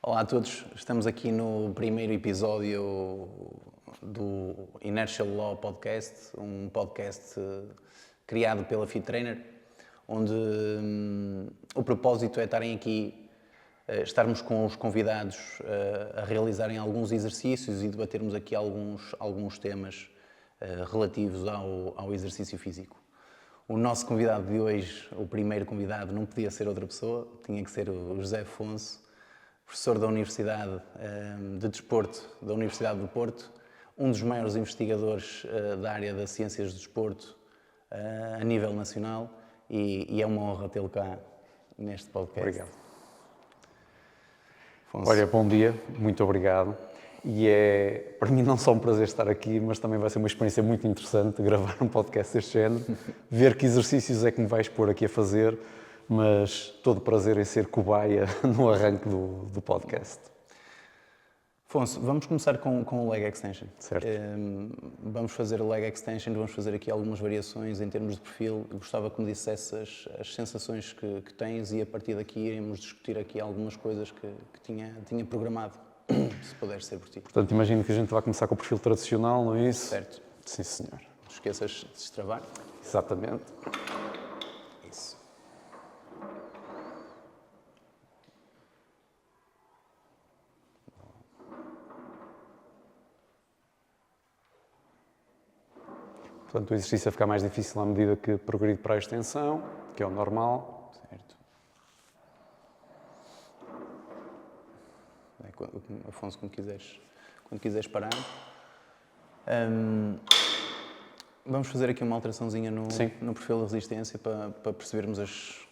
Olá a todos, estamos aqui no primeiro episódio do Inertial Law Podcast, um podcast criado pela Fit Trainer, onde o propósito é estarem aqui, estarmos com os convidados a realizarem alguns exercícios e debatermos aqui alguns temas relativos ao exercício físico. O nosso convidado de hoje, o primeiro convidado, não podia ser outra pessoa, tinha que ser o José Afonso, professor da Universidade de Desporto da Universidade do Porto, um dos maiores investigadores da área das ciências do desporto a nível nacional e é uma honra tê-lo cá neste podcast. Obrigado. Afonso. Olha, bom dia, muito obrigado. E é, para mim, não só um prazer estar aqui, mas também vai ser uma experiência muito interessante gravar um podcast deste género, ver que exercícios é que me vais pôr aqui a fazer, mas todo o prazer em ser cobaia no arranque do podcast. Afonso, vamos começar com o leg extension. Certo. Vamos fazer o leg extension, vamos fazer aqui algumas variações em termos de perfil. Gostava que me dissesse as sensações que tens e a partir daqui iremos discutir aqui algumas coisas que tinha programado, se puder ser por ti. Portanto, imagino que a gente vai começar com o perfil tradicional, não é isso? Certo. Sim, senhor. Não esqueças de destravar. Exatamente. Isso. Portanto, o exercício vai ficar mais difícil à medida que progride para a extensão, que é o normal. Certo. Afonso, quando quiseres parar. Vamos fazer aqui uma alteraçãozinha no perfil de resistência para percebermos as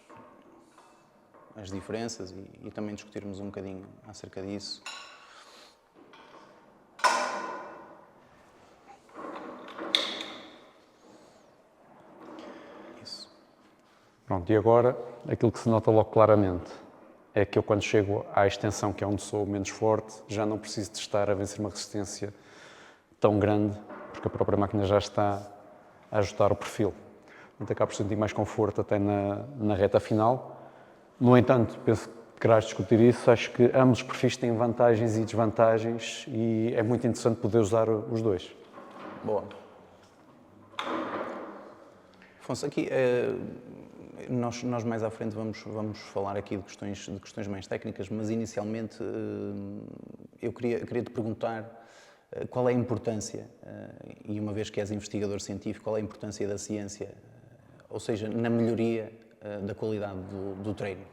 diferenças e também discutirmos um bocadinho acerca disso. Isso. Pronto, e agora, aquilo que se nota logo claramente é que eu, quando chego à extensão, que é onde sou menos forte, já não preciso de estar a vencer uma resistência tão grande, porque a própria máquina já está a ajustar o perfil. Portanto, acabo por sentir mais conforto até na reta final. No entanto, penso que querás discutir isso, acho que ambos os perfis têm vantagens e desvantagens e é muito interessante poder usar os dois. Boa. Afonso, aqui nós mais à frente vamos falar aqui de questões mais técnicas, mas inicialmente eu queria te perguntar qual é a importância, e uma vez que és investigador científico, qual é a importância da ciência, ou seja, na melhoria da qualidade do treino?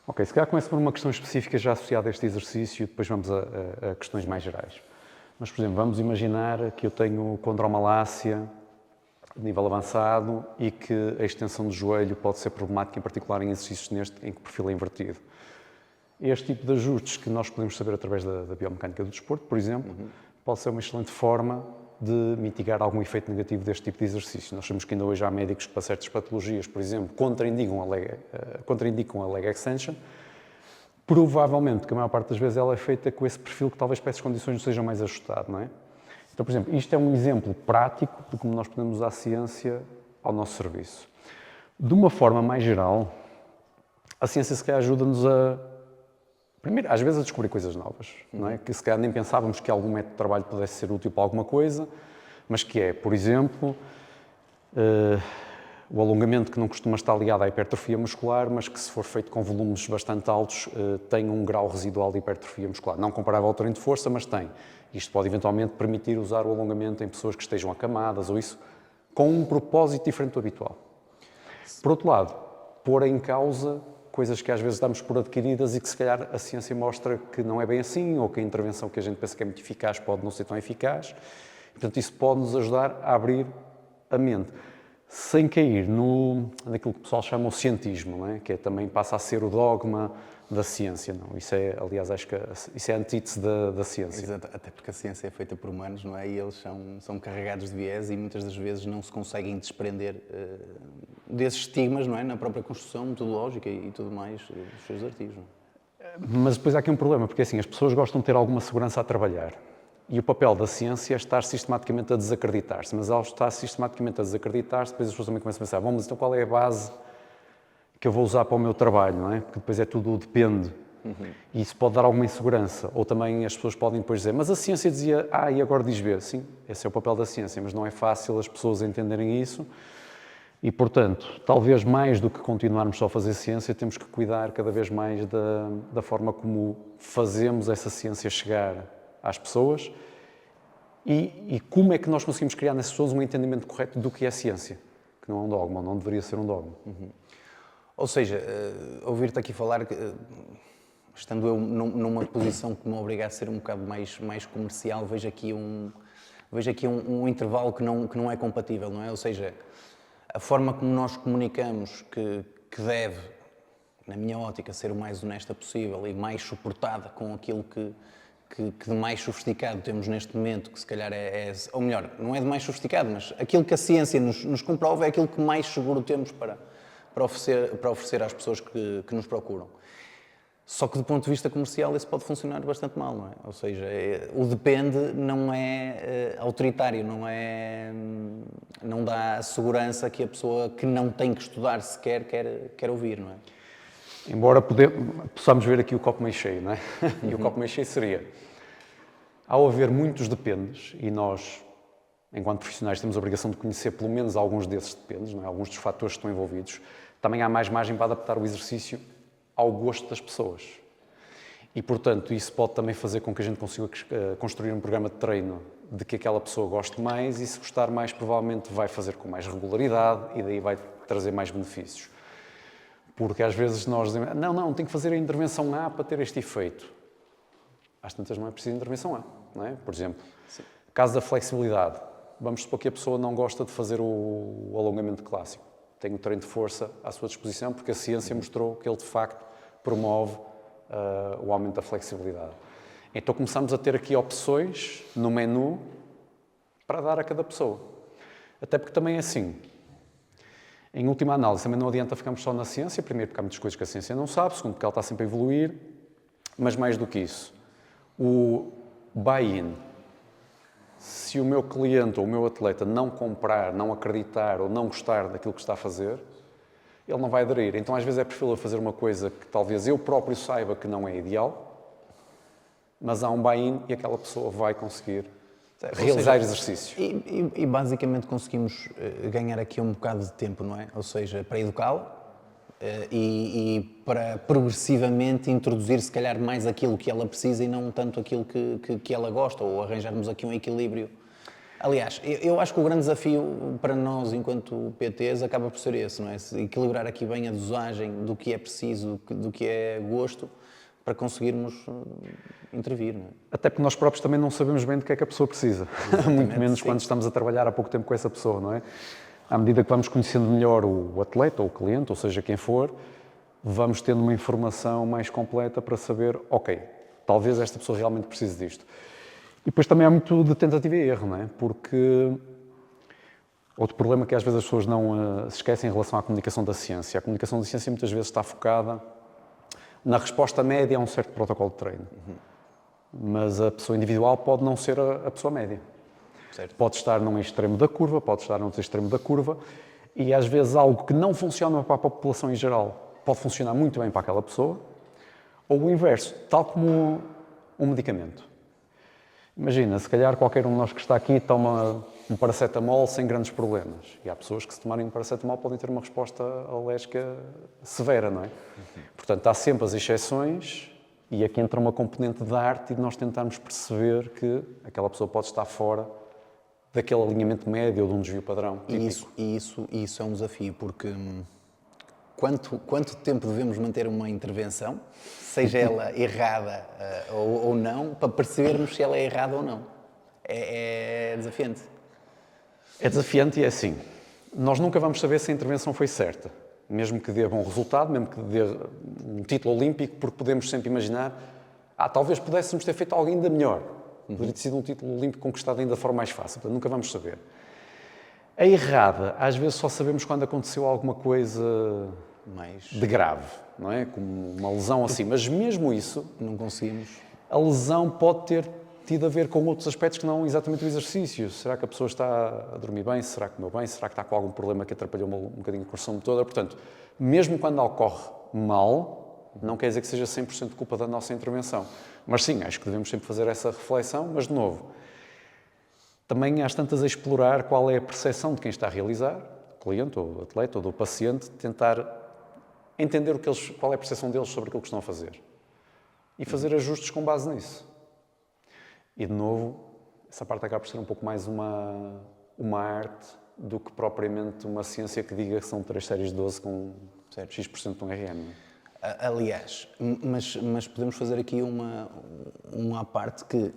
Ok, se calhar começo por uma questão específica já associada a este exercício e depois vamos a questões mais gerais. Mas, por exemplo, vamos imaginar que eu tenho condromalácia de nível avançado e que a extensão do joelho pode ser problemática, em particular em exercícios em que o perfil é invertido. Este tipo de ajustes que nós podemos saber através da biomecânica do desporto, por exemplo, pode ser uma excelente forma de mitigar algum efeito negativo deste tipo de exercício. Nós sabemos que ainda hoje há médicos que para certas patologias, por exemplo, contraindicam a leg extension. Provavelmente, que a maior parte das vezes ela é feita com esse perfil que talvez para essas condições não seja mais ajustado, não é? Então, por exemplo, isto é um exemplo prático de como nós podemos usar a ciência ao nosso serviço. De uma forma mais geral, a ciência se calhar ajuda-nos primeiro, às vezes a descobrir coisas novas, não é? Que se calhar nem pensávamos que algum método de trabalho pudesse ser útil para alguma coisa, mas que é, por exemplo, o alongamento que não costuma estar ligado à hipertrofia muscular, mas que se for feito com volumes bastante altos, tem um grau residual de hipertrofia muscular. Não comparável ao treino de força, mas tem. Isto pode eventualmente permitir usar o alongamento em pessoas que estejam acamadas ou isso, com um propósito diferente do habitual. Por outro lado, pôr em causa coisas que às vezes damos por adquiridas e que se calhar a ciência mostra que não é bem assim, ou que a intervenção que a gente pensa que é muito eficaz pode não ser tão eficaz. Portanto, isso pode nos ajudar a abrir a mente, sem cair naquilo que o pessoal chama o cientismo, não é? Que também passa a ser o dogma da ciência. Não? Isso é, aliás, acho que isso é a antítese da ciência. Exato, até porque a ciência é feita por humanos, não é? E eles são carregados de viés e muitas das vezes não se conseguem desprender desses estigmas, não é? Na própria construção metodológica e tudo mais dos seus artigos. Não é? Mas depois há aqui um problema, porque assim, as pessoas gostam de ter alguma segurança a trabalhar. E o papel da ciência é estar sistematicamente a desacreditar-se. Mas ao estar sistematicamente a desacreditar-se, depois as pessoas também começam a pensar, então qual é a base que eu vou usar para o meu trabalho, não é? Porque depois é tudo depende, E isso pode dar alguma insegurança. Ou também as pessoas podem depois dizer, mas a ciência dizia A e agora diz B. Sim, esse é o papel da ciência, mas não é fácil as pessoas entenderem isso. E, portanto, talvez mais do que continuarmos só a fazer ciência, temos que cuidar cada vez mais da forma como fazemos essa ciência chegar às pessoas e como é que nós conseguimos criar nessas pessoas um entendimento correto do que é ciência, que não é um dogma, não deveria ser um dogma. Ou seja, ouvir-te aqui falar, estando eu numa posição que me obriga a ser um bocado mais comercial, vejo aqui um intervalo que não é compatível, não é? Ou seja, a forma como nós comunicamos que deve, na minha ótica, ser o mais honesta possível e mais suportada com aquilo que de mais sofisticado temos neste momento, que se calhar ou melhor, não é de mais sofisticado, mas aquilo que a ciência nos comprova é aquilo que mais seguro temos para oferecer às pessoas que nos procuram. Só que do ponto de vista comercial isso pode funcionar bastante mal, não é? Ou seja, o depende não é autoritário, não dá a segurança que a pessoa que não tem que estudar sequer quer ouvir, não é? Embora possamos ver aqui o copo meio cheio, não é? E o copo meio cheio seria, ao haver muitos dependes, e nós, enquanto profissionais, temos a obrigação de conhecer pelo menos alguns desses dependes, não é? Alguns dos fatores que estão envolvidos, também há mais margem para adaptar o exercício ao gosto das pessoas. E, portanto, isso pode também fazer com que a gente consiga construir um programa de treino de que aquela pessoa goste mais e, se gostar mais, provavelmente vai fazer com mais regularidade e daí vai trazer mais benefícios. Porque às vezes nós dizemos, não, tem que fazer a intervenção A para ter este efeito. Às tantas não é preciso intervenção A, não é? Por exemplo, caso da flexibilidade, vamos supor que a pessoa não gosta de fazer o alongamento clássico. Tem o treino de força à sua disposição porque a ciência mostrou que ele de facto promove o aumento da flexibilidade. Então começamos a ter aqui opções no menu para dar a cada pessoa. Até porque também é assim, em última análise, também não adianta ficarmos só na ciência, primeiro porque há muitas coisas que a ciência não sabe, segundo porque ela está sempre a evoluir, mas mais do que isso, o buy-in. Se o meu cliente ou o meu atleta não comprar, não acreditar ou não gostar daquilo que está a fazer, ele não vai aderir. Então às vezes é preferível fazer uma coisa que talvez eu próprio saiba que não é ideal, mas há um buy-in e aquela pessoa vai conseguir realizar exercício. E basicamente conseguimos ganhar aqui um bocado de tempo, não é? Ou seja, para educá-la e para progressivamente introduzir se calhar mais aquilo que ela precisa e não tanto aquilo que ela gosta, ou arranjarmos aqui um equilíbrio. Aliás, eu acho que o grande desafio para nós enquanto PTs acaba por ser esse, não é? Equilibrar aqui bem a dosagem do que é preciso, do que é gosto, para conseguirmos intervir, não é? Até porque nós próprios também não sabemos bem do que é que a pessoa precisa. Muito menos quando estamos a trabalhar há pouco tempo com essa pessoa, não é? À medida que vamos conhecendo melhor o atleta ou o cliente, ou seja, quem for, vamos tendo uma informação mais completa para saber, ok, talvez esta pessoa realmente precise disto. E depois também há muito de tentativa e erro, não é? Porque outro problema que às vezes as pessoas não se esquecem em relação à comunicação da ciência. A comunicação da ciência muitas vezes está focada na resposta média a um certo protocolo de treino. Mas a pessoa individual pode não ser a pessoa média. Certo. Pode estar num extremo da curva, pode estar num outro extremo da curva, e às vezes algo que não funciona para a população em geral pode funcionar muito bem para aquela pessoa, ou o inverso, tal como um medicamento. Imagina, se calhar qualquer um de nós que está aqui toma um paracetamol sem grandes problemas. E há pessoas que, se tomarem um paracetamol, podem ter uma resposta alérgica severa, não é? Portanto, há sempre as exceções e aqui entra uma componente de arte e de nós tentarmos perceber que aquela pessoa pode estar fora daquele alinhamento médio ou de um desvio padrão. E isso é um desafio, porque quanto tempo devemos manter uma intervenção, seja ela errada ou não, para percebermos se ela é errada ou não? É desafiante. É desafiante e é assim. Nós nunca vamos saber se a intervenção foi certa, mesmo que dê bom resultado, mesmo que dê um título olímpico, porque podemos sempre imaginar, talvez pudéssemos ter feito algo ainda melhor. Poderia ter sido um título olímpico conquistado ainda de forma mais fácil, portanto nunca vamos saber. A errada, às vezes só sabemos quando aconteceu alguma coisa de grave, não é? Como uma lesão assim, mas mesmo isso, não conseguimos. A lesão pode ter tido a ver com outros aspectos que não exatamente o exercício. Será que a pessoa está a dormir bem? Será que comeu bem? Será que está com algum problema que atrapalhou um bocadinho a correção motora? Portanto, mesmo quando ocorre mal, Não quer dizer que seja 100% culpa da nossa intervenção. Mas sim, acho que devemos sempre fazer essa reflexão, mas de novo, também às tantas a explorar qual é a percepção de quem está a realizar, cliente ou atleta ou do paciente, tentar entender qual é a percepção deles sobre aquilo que estão a fazer e fazer ajustes com base nisso. E de novo, essa parte acaba por ser um pouco mais uma arte do que propriamente uma ciência que diga que são 3 séries de 12 com X% de um RM. Aliás, mas podemos fazer aqui uma parte que,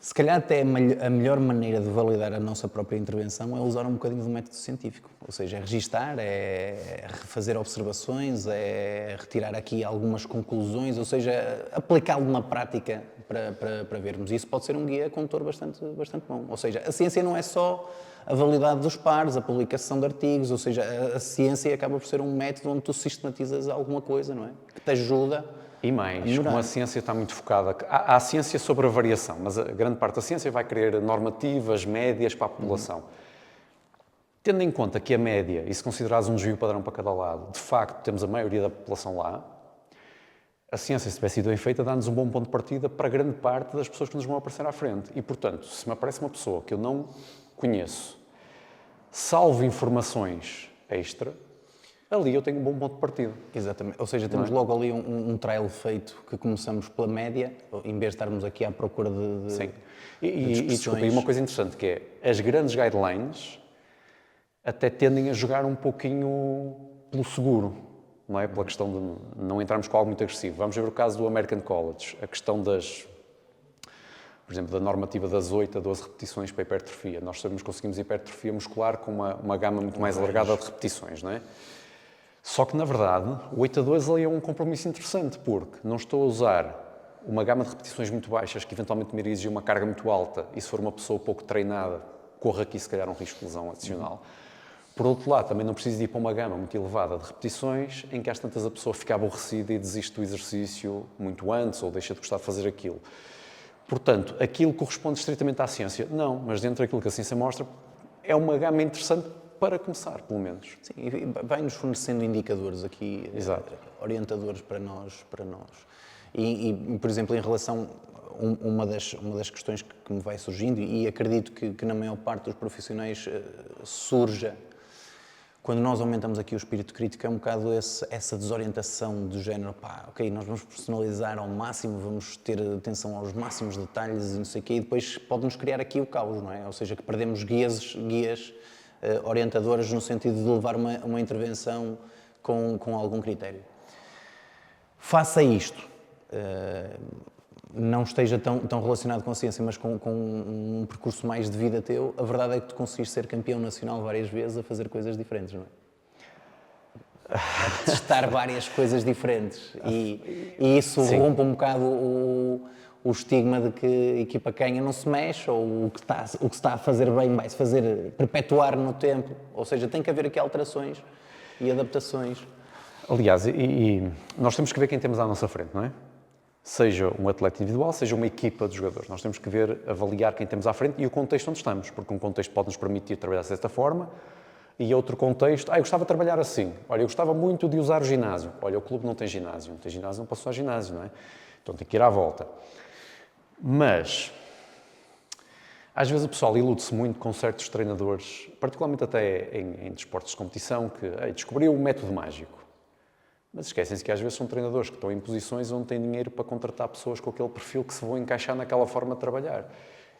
se calhar até a melhor maneira de validar a nossa própria intervenção é usar um bocadinho do método científico. Ou seja, é registar, é fazer observações, é retirar aqui algumas conclusões, ou seja, aplicá-lo na prática para vermos. Isso pode ser um guia condutor bastante bom. Ou seja, a ciência não é só a validade dos pares, a publicação de artigos, ou seja, a ciência acaba por ser um método onde tu sistematizas alguma coisa, não é? Que te ajuda. E mais, como a ciência está muito focada... Há a ciência sobre a variação, mas a grande parte da ciência vai querer normativas, médias para a população. Tendo em conta que a média, e se considerares um desvio padrão para cada lado, de facto temos a maioria da população lá, a ciência, se tivesse sido bem feita, dá-nos um bom ponto de partida para grande parte das pessoas que nos vão aparecer à frente. E, portanto, se me aparece uma pessoa que eu não conheço, salvo informações extra, ali eu tenho um bom ponto de partida. Exatamente. Ou seja, temos logo ali um trial feito que começamos pela média, em vez de estarmos aqui à procura de Sim. de Desculpa, e uma coisa interessante que é, as grandes guidelines até tendem a jogar um pouquinho pelo seguro, não é? Pela questão de não entrarmos com algo muito agressivo. Vamos ver o caso do American College, a questão por exemplo, da normativa das 8 a 12 repetições para hipertrofia. Nós sabemos que conseguimos hipertrofia muscular com uma gama muito mais alargada de repetições, não é? Só que, na verdade, o 8 a 12 ali é um compromisso interessante, porque não estou a usar uma gama de repetições muito baixas que eventualmente me exige uma carga muito alta e se for uma pessoa pouco treinada, corre aqui se calhar um risco de lesão adicional. Por outro lado, também não preciso de ir para uma gama muito elevada de repetições em que às tantas a pessoa fica aborrecida e desiste do exercício muito antes ou deixa de gostar de fazer aquilo. Portanto, aquilo corresponde estritamente à ciência? Não, mas dentro daquilo que a ciência mostra, é uma gama interessante para começar, pelo menos. Sim, vai-nos fornecendo indicadores aqui, Exato. Orientadores para nós. E, por exemplo, em relação uma das questões que me vai surgindo, e acredito que na maior parte dos profissionais surja, quando nós aumentamos aqui o espírito crítico, é um bocado essa desorientação do género, ok, nós vamos personalizar ao máximo, vamos ter atenção aos máximos detalhes e não sei o quê, e depois pode-nos criar aqui o caos, não é? Ou seja, que perdemos guias orientadoras no sentido de levar uma intervenção com algum critério. Faça isto, não esteja tão relacionado com a ciência, mas com um percurso mais de vida teu, a verdade é que tu conseguiste ser campeão nacional várias vezes a fazer coisas diferentes, não é? A testar várias coisas diferentes. E isso rompe um bocado o estigma de que a equipa ganha não se mexe, ou o que se está a fazer bem vai-se fazer perpetuar no tempo. Ou seja, tem que haver aqui alterações e adaptações. Aliás, e nós temos que ver quem temos à nossa frente, não é? Seja um atleta individual, seja uma equipa de jogadores. Nós temos que avaliar quem temos à frente e o contexto onde estamos, porque um contexto pode nos permitir trabalhar desta forma e outro contexto, eu gostava de trabalhar assim. Olha, eu gostava muito de usar o ginásio. Olha, o clube não tem ginásio, não posso usar ginásio, não é? Então tem que ir à volta. Mas, às vezes o pessoal ilude-se muito com certos treinadores, particularmente até em desportos de competição, que descobriu o método mágico. Mas esquecem-se que às vezes são treinadores que estão em posições onde têm dinheiro para contratar pessoas com aquele perfil que se vão encaixar naquela forma de trabalhar.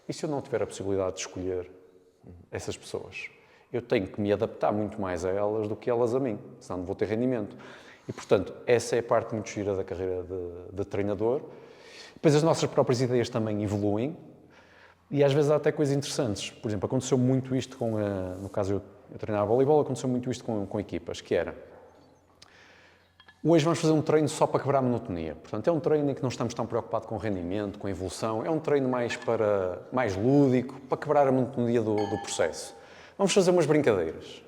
E se eu não tiver a possibilidade de escolher essas pessoas? Eu tenho que me adaptar muito mais a elas do que elas a mim, senão não vou ter rendimento. E, portanto, essa é a parte muito gira da carreira de treinador. Depois as nossas próprias ideias também evoluem e às vezes há até coisas interessantes. Por exemplo, aconteceu muito isto no caso eu treinava voleibol, aconteceu muito isto com equipas, que era: hoje vamos fazer um treino só para quebrar a monotonia. Portanto, é um treino em que não estamos tão preocupados com o rendimento, com a evolução. É um treino mais lúdico, para quebrar a monotonia do processo. Vamos fazer umas brincadeiras.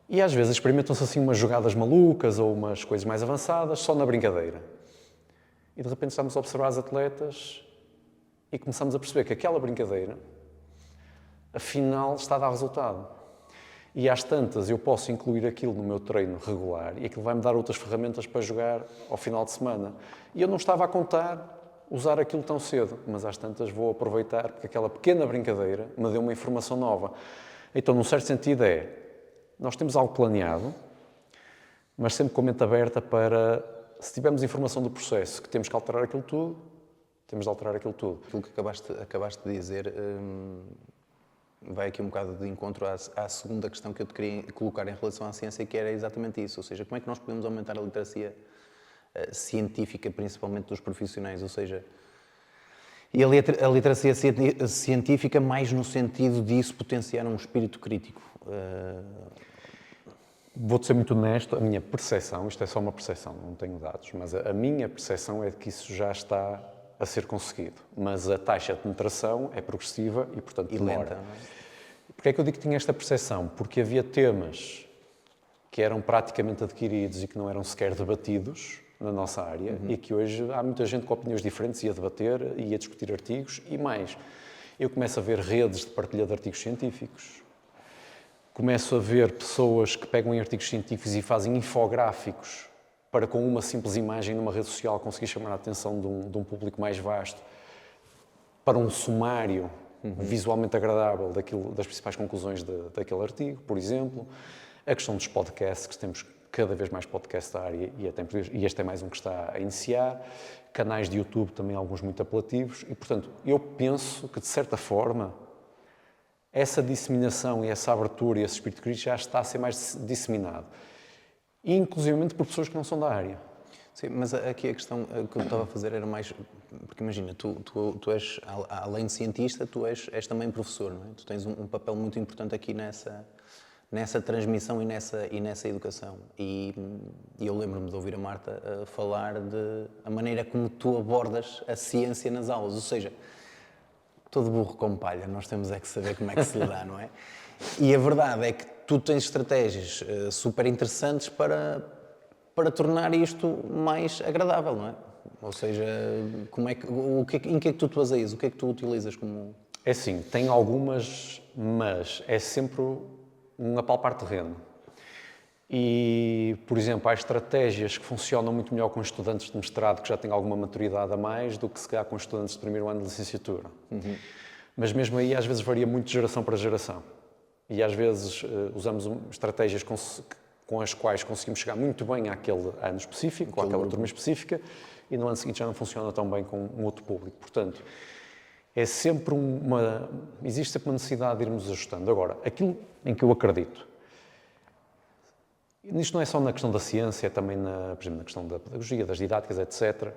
E às vezes experimentam-se assim umas jogadas malucas ou umas coisas mais avançadas só na brincadeira. E de repente estamos a observar as atletas e começamos a perceber que aquela brincadeira, afinal, está a dar resultado. E às tantas eu posso incluir aquilo no meu treino regular e aquilo vai-me dar outras ferramentas para jogar ao final de semana. E eu não estava a contar usar aquilo tão cedo, mas às tantas vou aproveitar porque aquela pequena brincadeira me deu uma informação nova. Então, num certo sentido nós temos algo planeado, mas sempre com a mente aberta para, se tivermos informação do processo que temos que alterar aquilo tudo, temos de alterar aquilo tudo. Aquilo que acabaste de dizer vai aqui um bocado de encontro à segunda questão que eu te queria colocar em relação à ciência, que era exatamente isso, ou seja, como é que nós podemos aumentar a literacia científica, principalmente dos profissionais, ou seja, e a literacia científica mais no sentido disso potenciar um espírito crítico. Vou-te ser muito honesto, a minha percepção, isto é só uma percepção, não tenho dados, mas a minha percepção é de que isso já está a ser conseguido, mas a taxa de penetração é progressiva e, portanto, demora. Lenta, não é? Porquê é que eu digo que tinha esta percepção? Porque havia temas que eram praticamente adquiridos e que não eram sequer debatidos na nossa área e que hoje há muita gente com opiniões diferentes e a debater e a discutir artigos e mais. Eu começo a ver redes de partilha de artigos científicos, começo a ver pessoas que pegam em artigos científicos e fazem infográficos para, com uma simples imagem numa rede social, conseguir chamar a atenção de um público mais vasto para um sumário visualmente agradável das principais conclusões daquele artigo, por exemplo. A questão dos podcasts, que temos cada vez mais podcasts da área e este é mais um que está a iniciar. Canais de YouTube também, alguns muito apelativos. E, portanto, eu penso que, de certa forma, essa disseminação e essa abertura e esse espírito crítico já está a ser mais disseminado. Inclusivamente por pessoas que não são da área. Sim, mas aqui a questão que eu estava a fazer era mais... Porque imagina, tu és, além de cientista, tu és também professor, não é? Tu tens um papel muito importante aqui nessa transmissão e nessa educação. E eu lembro-me de ouvir a Marta falar de a maneira como tu abordas a ciência nas aulas. Ou seja, todo burro com palha, nós temos é que saber como é que se lhe dá, não é? E a verdade é que tu tens estratégias super interessantes para tornar isto mais agradável, não é? Ou seja, em que é que tu te baseias? O que é que tu utilizas como... É sim, tem algumas, mas é sempre um apalpar terreno. E, por exemplo, há estratégias que funcionam muito melhor com estudantes de mestrado que já têm alguma maturidade a mais do que se calhar com estudantes de primeiro ano de licenciatura. Mas mesmo aí às vezes varia muito de geração para geração. E às vezes usamos estratégias com as quais conseguimos chegar muito bem àquele ano específico, ou àquela turma específica, e no ano seguinte já não funciona tão bem com um outro público. Portanto, é sempre existe sempre uma necessidade de irmos ajustando. Agora, aquilo em que eu acredito, isto não é só na questão da ciência, é também por exemplo, na questão da pedagogia, das didáticas, etc.,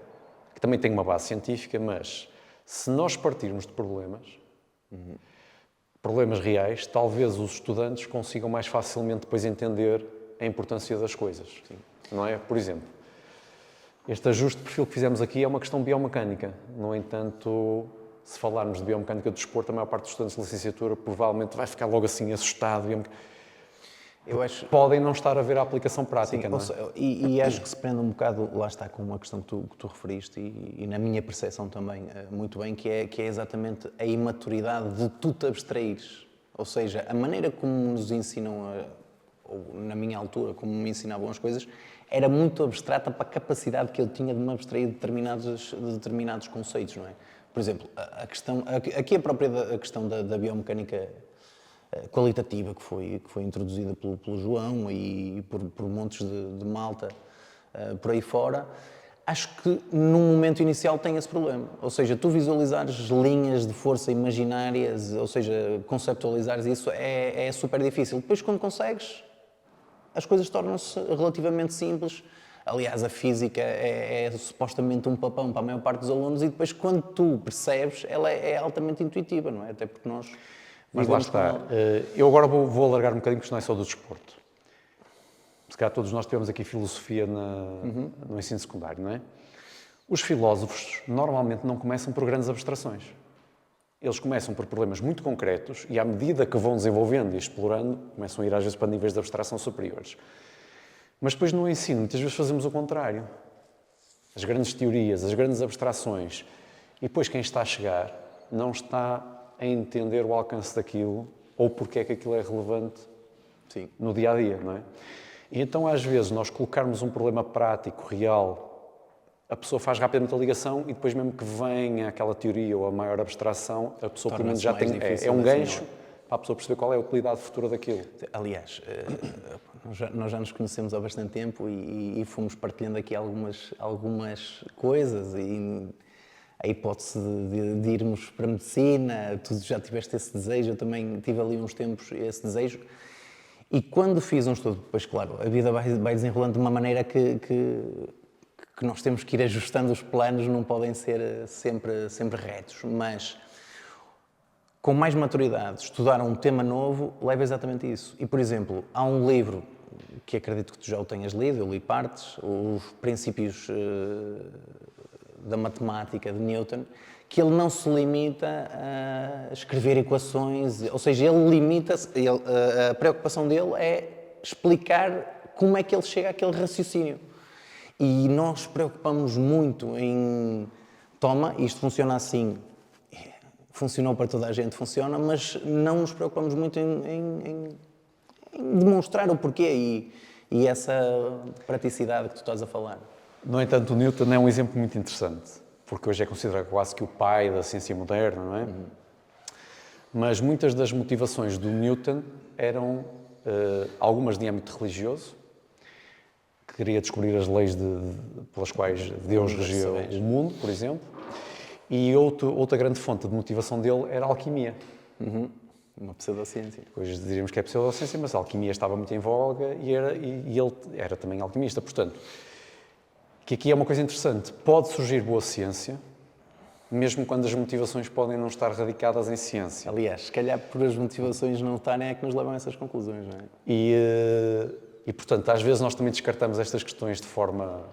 que também tem uma base científica, mas se nós partirmos de problemas reais, talvez os estudantes consigam mais facilmente depois entender a importância das coisas. Sim. Não é? Por exemplo, este ajuste de perfil que fizemos aqui é uma questão biomecânica. No entanto, se falarmos de biomecânica do desporto, a maior parte dos estudantes de licenciatura provavelmente vai ficar logo assim assustado. Eu acho... Podem não estar a ver a aplicação prática, sim, não é? E acho que se prende um bocado, lá está, com uma questão que tu referiste e na minha percepção também muito bem, que é exatamente a imaturidade de tu te abstraires. Ou seja, a maneira como nos ensinam, ou na minha altura, como me ensinavam as coisas, era muito abstrata para a capacidade que eu tinha de me abstrair de determinados conceitos, não é? Por exemplo, aqui a própria questão da biomecânica qualitativa que foi introduzida pelo João e por montes de malta por aí fora, acho que num momento inicial tem esse problema. Ou seja, tu visualizares linhas de força imaginárias, ou seja, conceptualizares isso é super difícil. Depois, quando consegues, as coisas tornam-se relativamente simples. Aliás, a física é supostamente um papão para a maior parte dos alunos e depois, quando tu percebes, ela é altamente intuitiva, não é? Até porque nós... Mas lá está. Eu agora vou alargar um bocadinho, porque isto não é só do desporto. Se calhar todos nós tivemos aqui filosofia no ensino secundário, não é? Os filósofos normalmente não começam por grandes abstrações. Eles começam por problemas muito concretos e, à medida que vão desenvolvendo e explorando, começam a ir às vezes para níveis de abstração superiores. Mas depois no ensino, muitas vezes fazemos o contrário. As grandes teorias, as grandes abstrações. E depois quem está a chegar não está a entender o alcance daquilo ou porque é que aquilo é relevante Sim. no dia-a-dia, não é? E então, às vezes, nós colocarmos um problema prático, real, a pessoa faz rapidamente a ligação e depois mesmo que venha aquela teoria ou a maior abstração, a pessoa pelo menos já Torna-se tem... mais difícil É um de gancho assimilar. para a pessoa perceber qual é a utilidade futura daquilo. Aliás, nós já nos conhecemos há bastante tempo e fomos partilhando aqui algumas coisas e a hipótese de irmos para a medicina, tu já tiveste esse desejo, eu também tive ali uns tempos esse desejo. E quando fiz um estudo, depois, claro, a vida vai desenrolando de uma maneira que nós temos que ir ajustando os planos, não podem ser sempre retos, mas com mais maturidade, estudar um tema novo leva exatamente isso. E, por exemplo, há um livro que acredito que tu já o tenhas lido, eu li partes, os princípios da matemática de Newton, que ele não se limita a escrever equações, ou seja, ele limita-se, a preocupação dele é explicar como é que ele chega àquele raciocínio. E nós preocupamos muito em, toma, isto funciona assim, funcionou para toda a gente, funciona, mas não nos preocupamos muito em demonstrar o porquê e essa praticidade que tu estás a falar. No entanto, o Newton é um exemplo muito interessante, porque hoje é considerado quase que o pai da ciência moderna, não é? Mas muitas das motivações do Newton eram algumas de âmbito religioso, que queria descobrir as leis pelas quais Deus regia o mundo, por exemplo, e outra grande fonte de motivação dele era a alquimia. Uma pseudociência. Hoje diríamos que é pseudociência, mas a alquimia estava muito em voga e ele era também alquimista. Portanto, que aqui é uma coisa interessante. Pode surgir boa ciência, mesmo quando as motivações podem não estar radicadas em ciência. Aliás, se calhar por as motivações não estarem é que nos levam a essas conclusões, não é? E portanto, às vezes nós também descartamos estas questões de forma...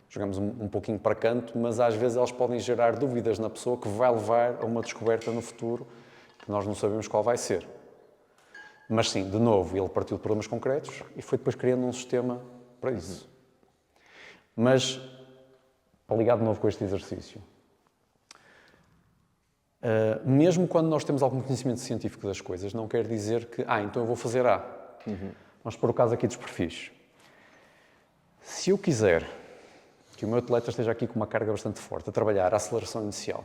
Jogamos um pouquinho para canto, mas às vezes elas podem gerar dúvidas na pessoa que vai levar a uma descoberta no futuro que nós não sabemos qual vai ser. Mas sim, de novo, ele partiu de problemas concretos e foi depois criando um sistema para isso. Mas, para ligar de novo com este exercício, mesmo quando nós temos algum conhecimento científico das coisas, não quer dizer que, então eu vou fazer A. Vamos pôr o caso aqui dos perfis. Se eu quiser que o meu atleta esteja aqui com uma carga bastante forte, a trabalhar a aceleração inicial,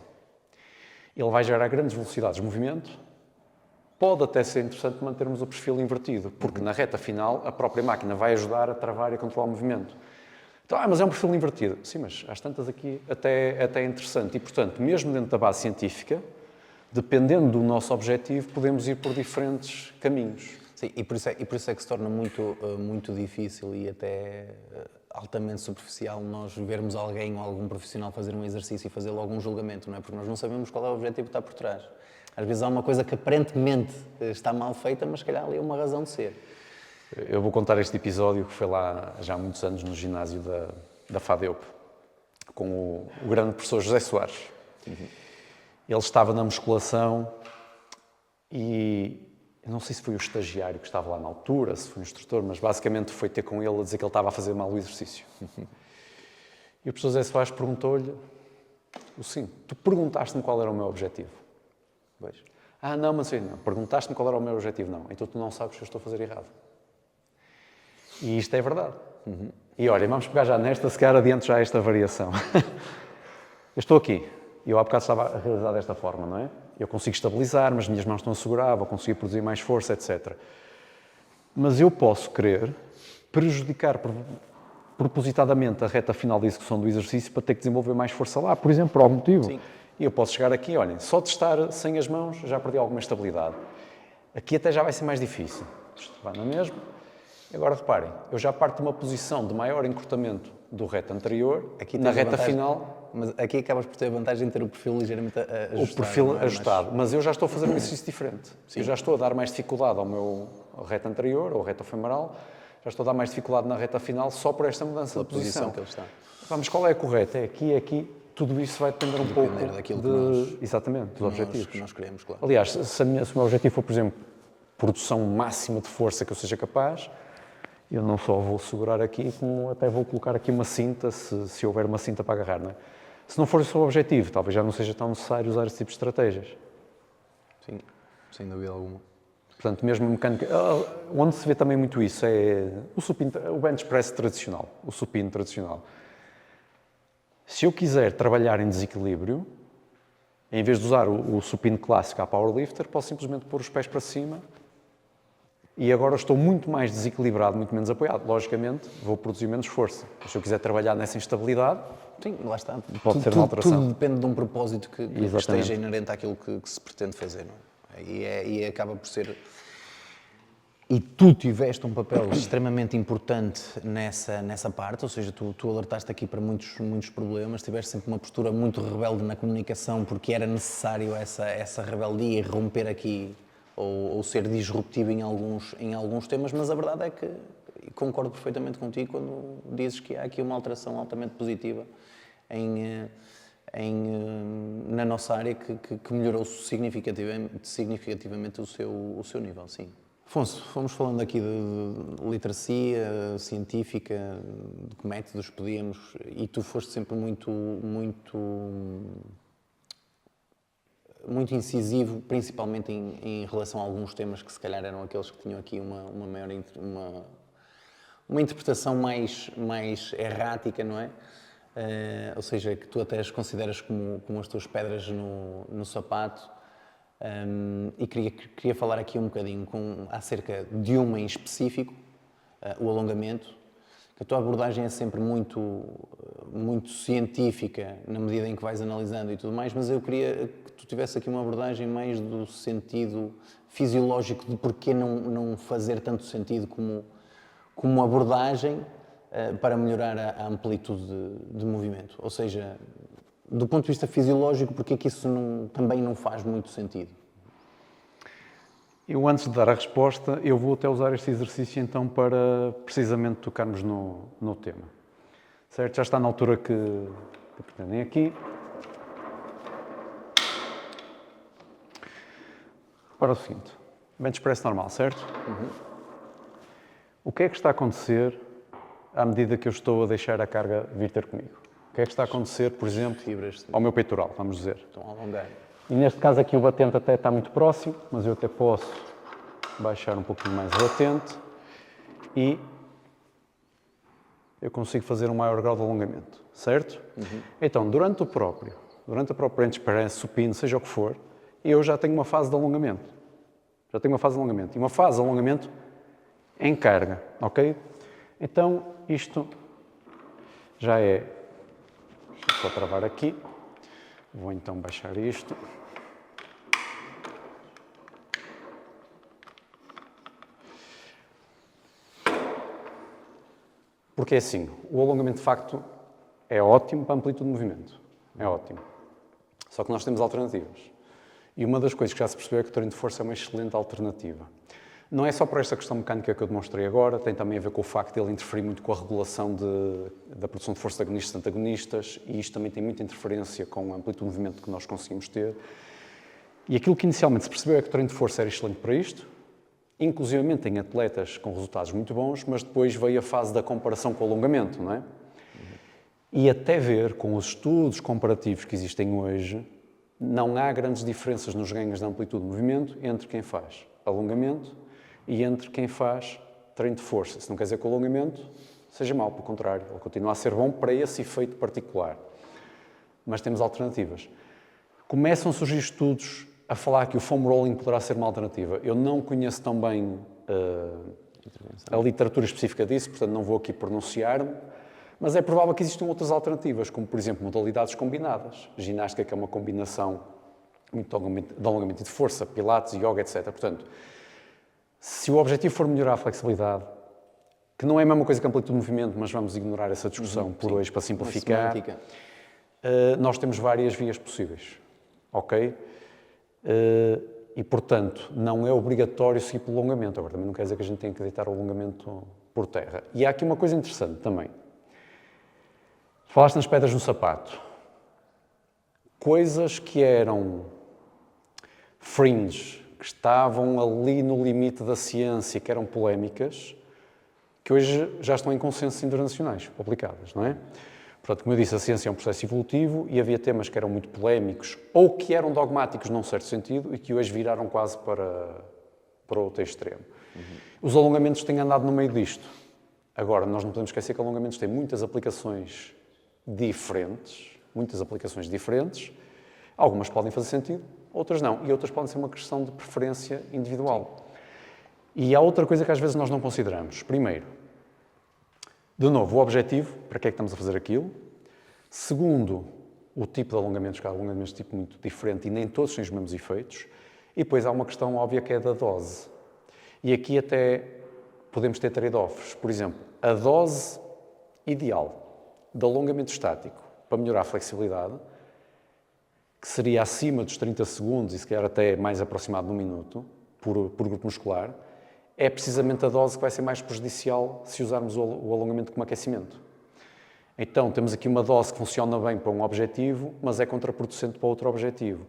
ele vai gerar grandes velocidades de movimento, pode até ser interessante mantermos o perfil invertido, porque na reta final a própria máquina vai ajudar a travar e a controlar o movimento. Então, mas é um perfil invertido. Sim, mas às tantas aqui até é interessante. E, portanto, mesmo dentro da base científica, dependendo do nosso objetivo, podemos ir por diferentes caminhos. Sim, e por isso é que se torna muito difícil e até altamente superficial nós vermos alguém ou algum profissional fazer um exercício e fazer logo um julgamento, não é? Porque nós não sabemos qual é o objetivo que está por trás. Às vezes há uma coisa que aparentemente está mal feita, mas se calhar ali é uma razão de ser. Eu vou contar este episódio que foi lá já há muitos anos no ginásio da FADEUP, com o grande professor José Soares. Ele estava na musculação e eu não sei se foi o estagiário que estava lá na altura, se foi o instrutor, mas basicamente foi ter com ele a dizer que ele estava a fazer mal o exercício. E o professor José Soares perguntou-lhe o sim, tu perguntaste-me qual era o meu objetivo. Vejo. Não, mas sim, não. Perguntaste-me qual era o meu objetivo, não. Então tu não sabes que eu estou a fazer errado. E isto é verdade. E olha, vamos pegar já nesta, se calhar adiante já esta variação. Eu estou aqui, e eu há bocado estava a realizar desta forma, não é? Eu consigo estabilizar, mas as minhas mãos estão a segurar, vou conseguir produzir mais força, etc. Mas eu posso querer prejudicar propositadamente a reta final da execução do exercício para ter que desenvolver mais força lá, por exemplo, por algum motivo. Sim. E eu posso chegar aqui, olhem, só de estar sem as mãos já perdi alguma estabilidade. Aqui até já vai ser mais difícil. Isto vai na mesma. Agora reparem, eu já parto de uma posição de maior encurtamento do reto anterior, Aqui na tens a reta vantagem, final... Mas aqui acabas por ter a vantagem de ter o perfil ligeiramente ajustado. O perfil não é? ajustado, mas eu já estou a fazer um exercício diferente. Sim. Eu já estou a dar mais dificuldade ao meu reto anterior, ou reto femoral, já estou a dar mais dificuldade na reta final só por esta mudança de posição. Que ele está. Vamos, qual é a correta? É aqui, tudo isso vai depender um pouco daquilo que nós, exatamente, dos objetivos. Que nós queremos, claro. Aliás, se o meu objetivo for, por exemplo, produção máxima de força que eu seja capaz, eu não só vou segurar aqui, como até vou colocar aqui uma cinta, se houver uma cinta para agarrar, não é? Se não for o seu objetivo, talvez já não seja tão necessário usar esse tipo de estratégias. Sim, sem dúvida alguma. Portanto, mesmo a mecânica... Onde se vê também muito isso é o bench press tradicional, o supino tradicional. Se eu quiser trabalhar em desequilíbrio, em vez de usar o supino clássico à powerlifter, posso simplesmente pôr os pés para cima e agora estou muito mais desequilibrado, muito menos apoiado. Logicamente, vou produzir menos força. Mas se eu quiser trabalhar nessa instabilidade, sim, lá está. Pode ser uma alteração. Tudo depende de um propósito que esteja inerente àquilo que se pretende fazer. Não é? E acaba por ser... E tu tiveste um papel extremamente importante nessa parte, ou seja, tu alertaste aqui para muitos problemas, tiveste sempre uma postura muito rebelde na comunicação porque era necessário essa rebeldia e romper aqui ou ser disruptivo em alguns temas, mas a verdade é que concordo perfeitamente contigo quando dizes que há aqui uma alteração altamente positiva na nossa área que melhorou significativamente o seu nível, sim. Afonso, fomos falando aqui de literacia científica, de que métodos podíamos, e tu foste sempre muito incisivo, principalmente em relação a alguns temas que se calhar eram aqueles que tinham aqui uma interpretação mais errática, não é? Ou seja, que tu até as consideras como as tuas pedras no sapato. E queria falar aqui um bocadinho acerca de uma em específico, o alongamento, que a tua abordagem é sempre muito científica na medida em que vais analisando e tudo mais, mas eu queria que tu tivesse aqui uma abordagem mais do sentido fisiológico de porquê não fazer tanto sentido como abordagem para melhorar a amplitude de movimento. Ou seja, do ponto de vista fisiológico, porque é que isso também não faz muito sentido? Eu, antes de dar a resposta, eu vou até usar este exercício então para precisamente tocarmos no tema. Certo? Já está na altura que pretendem aqui. Para o seguinte, bench press normal, certo? Uhum. O que é que está a acontecer à medida que eu estou a deixar a carga vir ter comigo? O que é que está a acontecer, por exemplo, ao meu peitoral, vamos dizer? Estão a alongar. E neste caso aqui o batente até está muito próximo, mas eu até posso baixar um pouquinho mais o batente e eu consigo fazer um maior grau de alongamento, certo? Uhum. Então, durante a própria bench press, supino, seja o que for, eu já tenho uma fase de alongamento. E uma fase de alongamento em carga, ok? Então, isto já é... Deixa eu só travar aqui. Vou então baixar isto. Porque é assim, o alongamento de facto é ótimo para a amplitude de movimento. É ótimo. Só que nós temos alternativas. E uma das coisas que já se percebeu é que o treino de força é uma excelente alternativa. Não é só por esta questão mecânica que eu demonstrei agora, tem também a ver com o facto de ele interferir muito com a regulação da produção de força de agonistas e antagonistas, e isto também tem muita interferência com a amplitude de movimento que nós conseguimos ter. E aquilo que inicialmente se percebeu é que o treino de força era excelente para isto, inclusivamente em atletas com resultados muito bons, mas depois veio a fase da comparação com o alongamento, não é? E até ver com os estudos comparativos que existem hoje, não há grandes diferenças nos ganhos de amplitude de movimento entre quem faz alongamento e entre quem faz treino de força. Isso não quer dizer que o alongamento seja mau, pelo contrário, ele continua a ser bom para esse efeito particular. Mas temos alternativas. Começam a surgir estudos a falar que o foam rolling poderá ser uma alternativa. Eu não conheço tão bem a literatura específica disso, portanto não vou aqui pronunciar-me, mas é provável que existam outras alternativas, como por exemplo modalidades combinadas. Ginástica, que é uma combinação muito de alongamento e de força, pilates, yoga, etc. Portanto, se o objetivo for melhorar a flexibilidade, que não é a mesma coisa que a amplitude de movimento, mas vamos ignorar essa discussão por hoje para simplificar, nós temos várias vias possíveis, ok? E, portanto, não é obrigatório seguir pelo alongamento. Agora, também não quer dizer que a gente tenha que deitar o alongamento por terra. E há aqui uma coisa interessante também. Falaste nas pedras no sapato. Coisas que eram fringe, que estavam ali no limite da ciência, que eram polémicas, que hoje já estão em consensos internacionais publicadas, não é? Portanto, como eu disse, a ciência é um processo evolutivo e havia temas que eram muito polémicos ou que eram dogmáticos num certo sentido e que hoje viraram quase para para o outro extremo. Os alongamentos têm andado no meio disto. Agora, nós não podemos esquecer que alongamentos têm muitas aplicações diferentes, Algumas podem fazer sentido, outras não. E outras podem ser uma questão de preferência individual. E há outra coisa que às vezes nós não consideramos. Primeiro, de novo, o objetivo, para que é que estamos a fazer aquilo. Segundo, o tipo de alongamentos, que há alongamentos de tipo muito diferente e nem todos têm os mesmos efeitos. E depois há uma questão óbvia que é da dose. E aqui até podemos ter trade-offs. Por exemplo, a dose ideal de alongamento estático para melhorar a flexibilidade, que seria acima dos 30 segundos e se calhar até mais aproximado de 1 minuto por grupo muscular, é precisamente a dose que vai ser mais prejudicial se usarmos o alongamento como aquecimento. Então, temos aqui uma dose que funciona bem para um objetivo, mas é contraproducente para outro objetivo.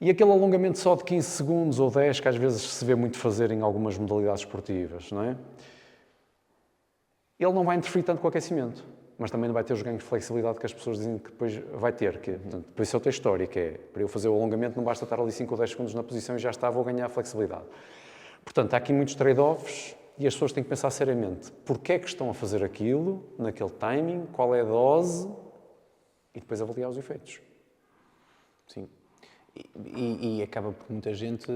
E aquele alongamento só de 15 segundos ou 10, que às vezes se vê muito fazer em algumas modalidades esportivas, não é? Ele não vai interferir tanto com o aquecimento, mas também não vai ter os ganhos de flexibilidade que as pessoas dizem que depois vai ter. Portanto, depois isso é outra história, que é, para eu fazer o alongamento não basta estar ali 5 ou 10 segundos na posição e já está, vou ganhar a flexibilidade. Portanto, há aqui muitos trade-offs e as pessoas têm que pensar seriamente porquê é que estão a fazer aquilo, naquele timing, qual é a dose e depois avaliar os efeitos. Sim. E acaba por muita gente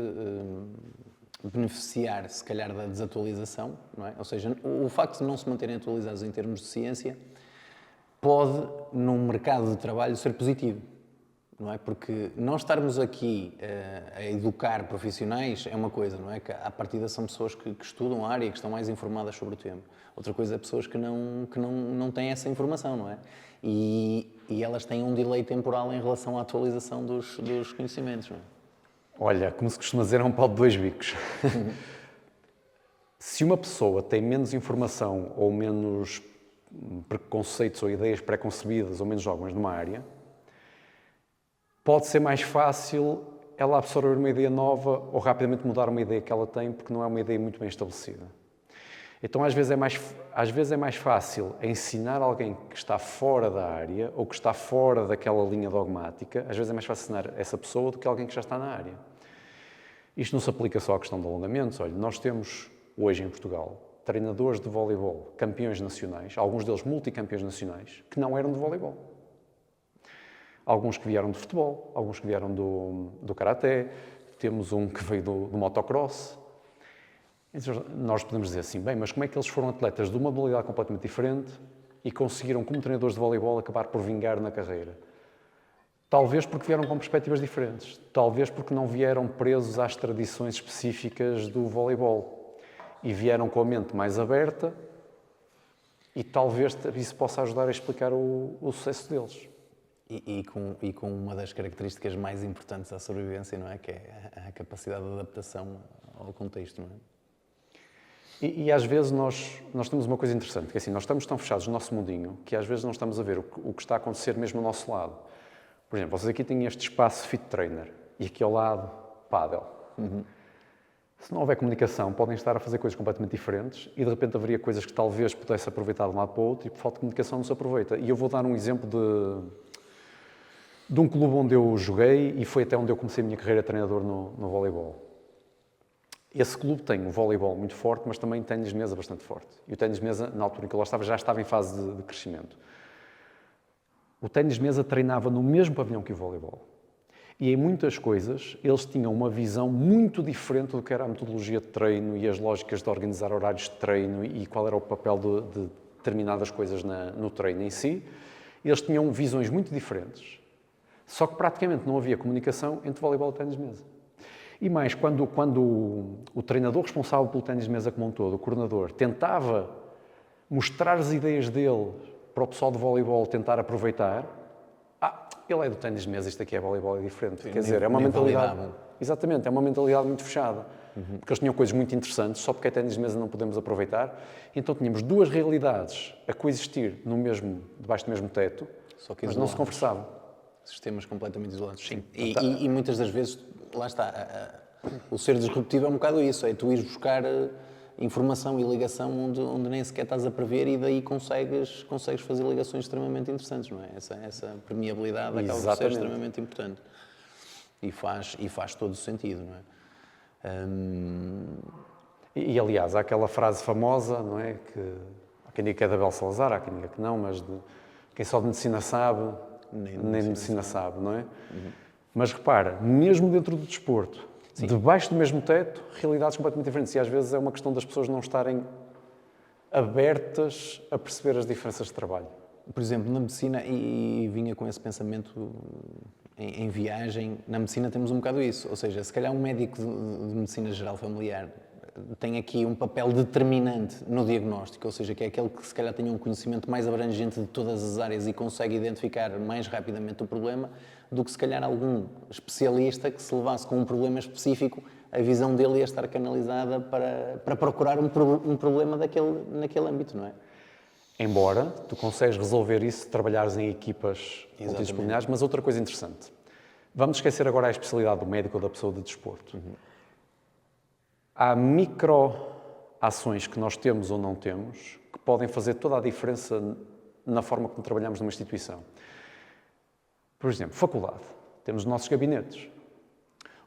beneficiar, se calhar, da desatualização, não é? Ou seja, o facto de não se manterem atualizados em termos de ciência pode, num mercado de trabalho, ser positivo, não é? Porque nós estarmos aqui a educar profissionais é uma coisa, não é? Que à partida são pessoas que estudam a área e que estão mais informadas sobre o tema. Outra coisa é pessoas que não têm essa informação, não é? E elas têm um delay temporal em relação à atualização dos conhecimentos, não é? Olha, como se costuma dizer, é um pau de dois bicos. Se uma pessoa tem menos informação ou menos preconceitos ou ideias pré-concebidas ou menos dogmas numa área, pode ser mais fácil ela absorver uma ideia nova ou rapidamente mudar uma ideia que ela tem porque não é uma ideia muito bem estabelecida. Então, às vezes é mais fácil ensinar alguém que está fora da área ou que está fora daquela linha dogmática, às vezes é mais fácil ensinar essa pessoa do que alguém que já está na área. Isto não se aplica só à questão de alongamentos. Olha, nós temos hoje em Portugal treinadores de voleibol, campeões nacionais, alguns deles multicampeões nacionais, que não eram de voleibol. Alguns que vieram de futebol, alguns que vieram do karaté, temos um que veio do motocross. Então, nós podemos dizer assim, bem, mas como é que eles foram atletas de uma modalidade completamente diferente e conseguiram, como treinadores de voleibol, acabar por vingar na carreira? Talvez porque vieram com perspectivas diferentes, talvez porque não vieram presos às tradições específicas do voleibol e vieram com a mente mais aberta e talvez isso possa ajudar a explicar o sucesso deles. E com uma das características mais importantes da sobrevivência, não é? Que é a capacidade de adaptação ao contexto, não é? E às vezes nós temos uma coisa interessante, que é assim, nós estamos tão fechados no nosso mundinho que às vezes não estamos a ver o que está a acontecer mesmo ao nosso lado. Por exemplo, vocês aqui têm este espaço Fit Trainer e aqui ao lado, Paddle. Se não houver comunicação, podem estar a fazer coisas completamente diferentes e de repente haveria coisas que talvez pudesse aproveitar de um lado para o outro e por falta de comunicação não se aproveita. E eu vou dar um exemplo de um clube onde eu joguei e foi até onde eu comecei a minha carreira de treinador no voleibol. Esse clube tem um voleibol muito forte, mas também ténis de mesa bastante forte. E o ténis de mesa, na altura em que eu lá estava, já estava em fase de crescimento. O ténis de mesa treinava no mesmo pavilhão que o voleibol. E em muitas coisas, eles tinham uma visão muito diferente do que era a metodologia de treino e as lógicas de organizar horários de treino e qual era o papel de determinadas coisas no treino em si. Eles tinham visões muito diferentes. Só que praticamente não havia comunicação entre voleibol e ténis de mesa. E mais, quando o treinador responsável pelo ténis de mesa como um todo, o coordenador, tentava mostrar as ideias dele para o pessoal de voleibol tentar aproveitar, ele é do ténis de mesa, isto aqui é voleibol, é diferente. Quer dizer, é uma mentalidade... Exatamente, é uma mentalidade muito fechada. Porque eles tinham coisas muito interessantes, só porque é ténis de mesa não podemos aproveitar. Então tínhamos duas realidades a coexistir debaixo do mesmo teto, mas não se conversavam. Sistemas completamente isolados, sim. E muitas das vezes, lá está, o ser disruptivo é um bocado isso, é tu ires buscar informação e ligação onde nem sequer estás a prever e daí consegues fazer ligações extremamente interessantes, não é? Essa permeabilidade acaba por ser extremamente importante e faz todo o sentido, não é? Aliás, há aquela frase famosa, não é? Que há quem diga que é da Abel Salazar, há quem diga que não, mas quem só de medicina sabe, nem de medicina sabe, não é? Mas repara, mesmo dentro do desporto, debaixo do mesmo teto, realidades completamente diferentes. E às vezes é uma questão das pessoas não estarem abertas a perceber as diferenças de trabalho. Por exemplo, na medicina, e vinha com esse pensamento em viagem, na medicina temos um bocado isso. Ou seja, se calhar um médico de medicina geral familiar tem aqui um papel determinante no diagnóstico, ou seja, que é aquele que se calhar tem um conhecimento mais abrangente de todas as áreas e consegue identificar mais rapidamente o problema, do que se calhar algum especialista que se levasse com um problema específico, a visão dele ia estar canalizada para procurar um problema naquele âmbito, não é? Embora tu consegues resolver isso se trabalhares em equipas multidisciplinares, mas outra coisa interessante. Vamos esquecer agora a especialidade do médico ou da pessoa de desporto. Há micro-ações que nós temos ou não temos que podem fazer toda a diferença na forma como trabalhamos numa instituição. Por exemplo, faculdade. Temos os nossos gabinetes.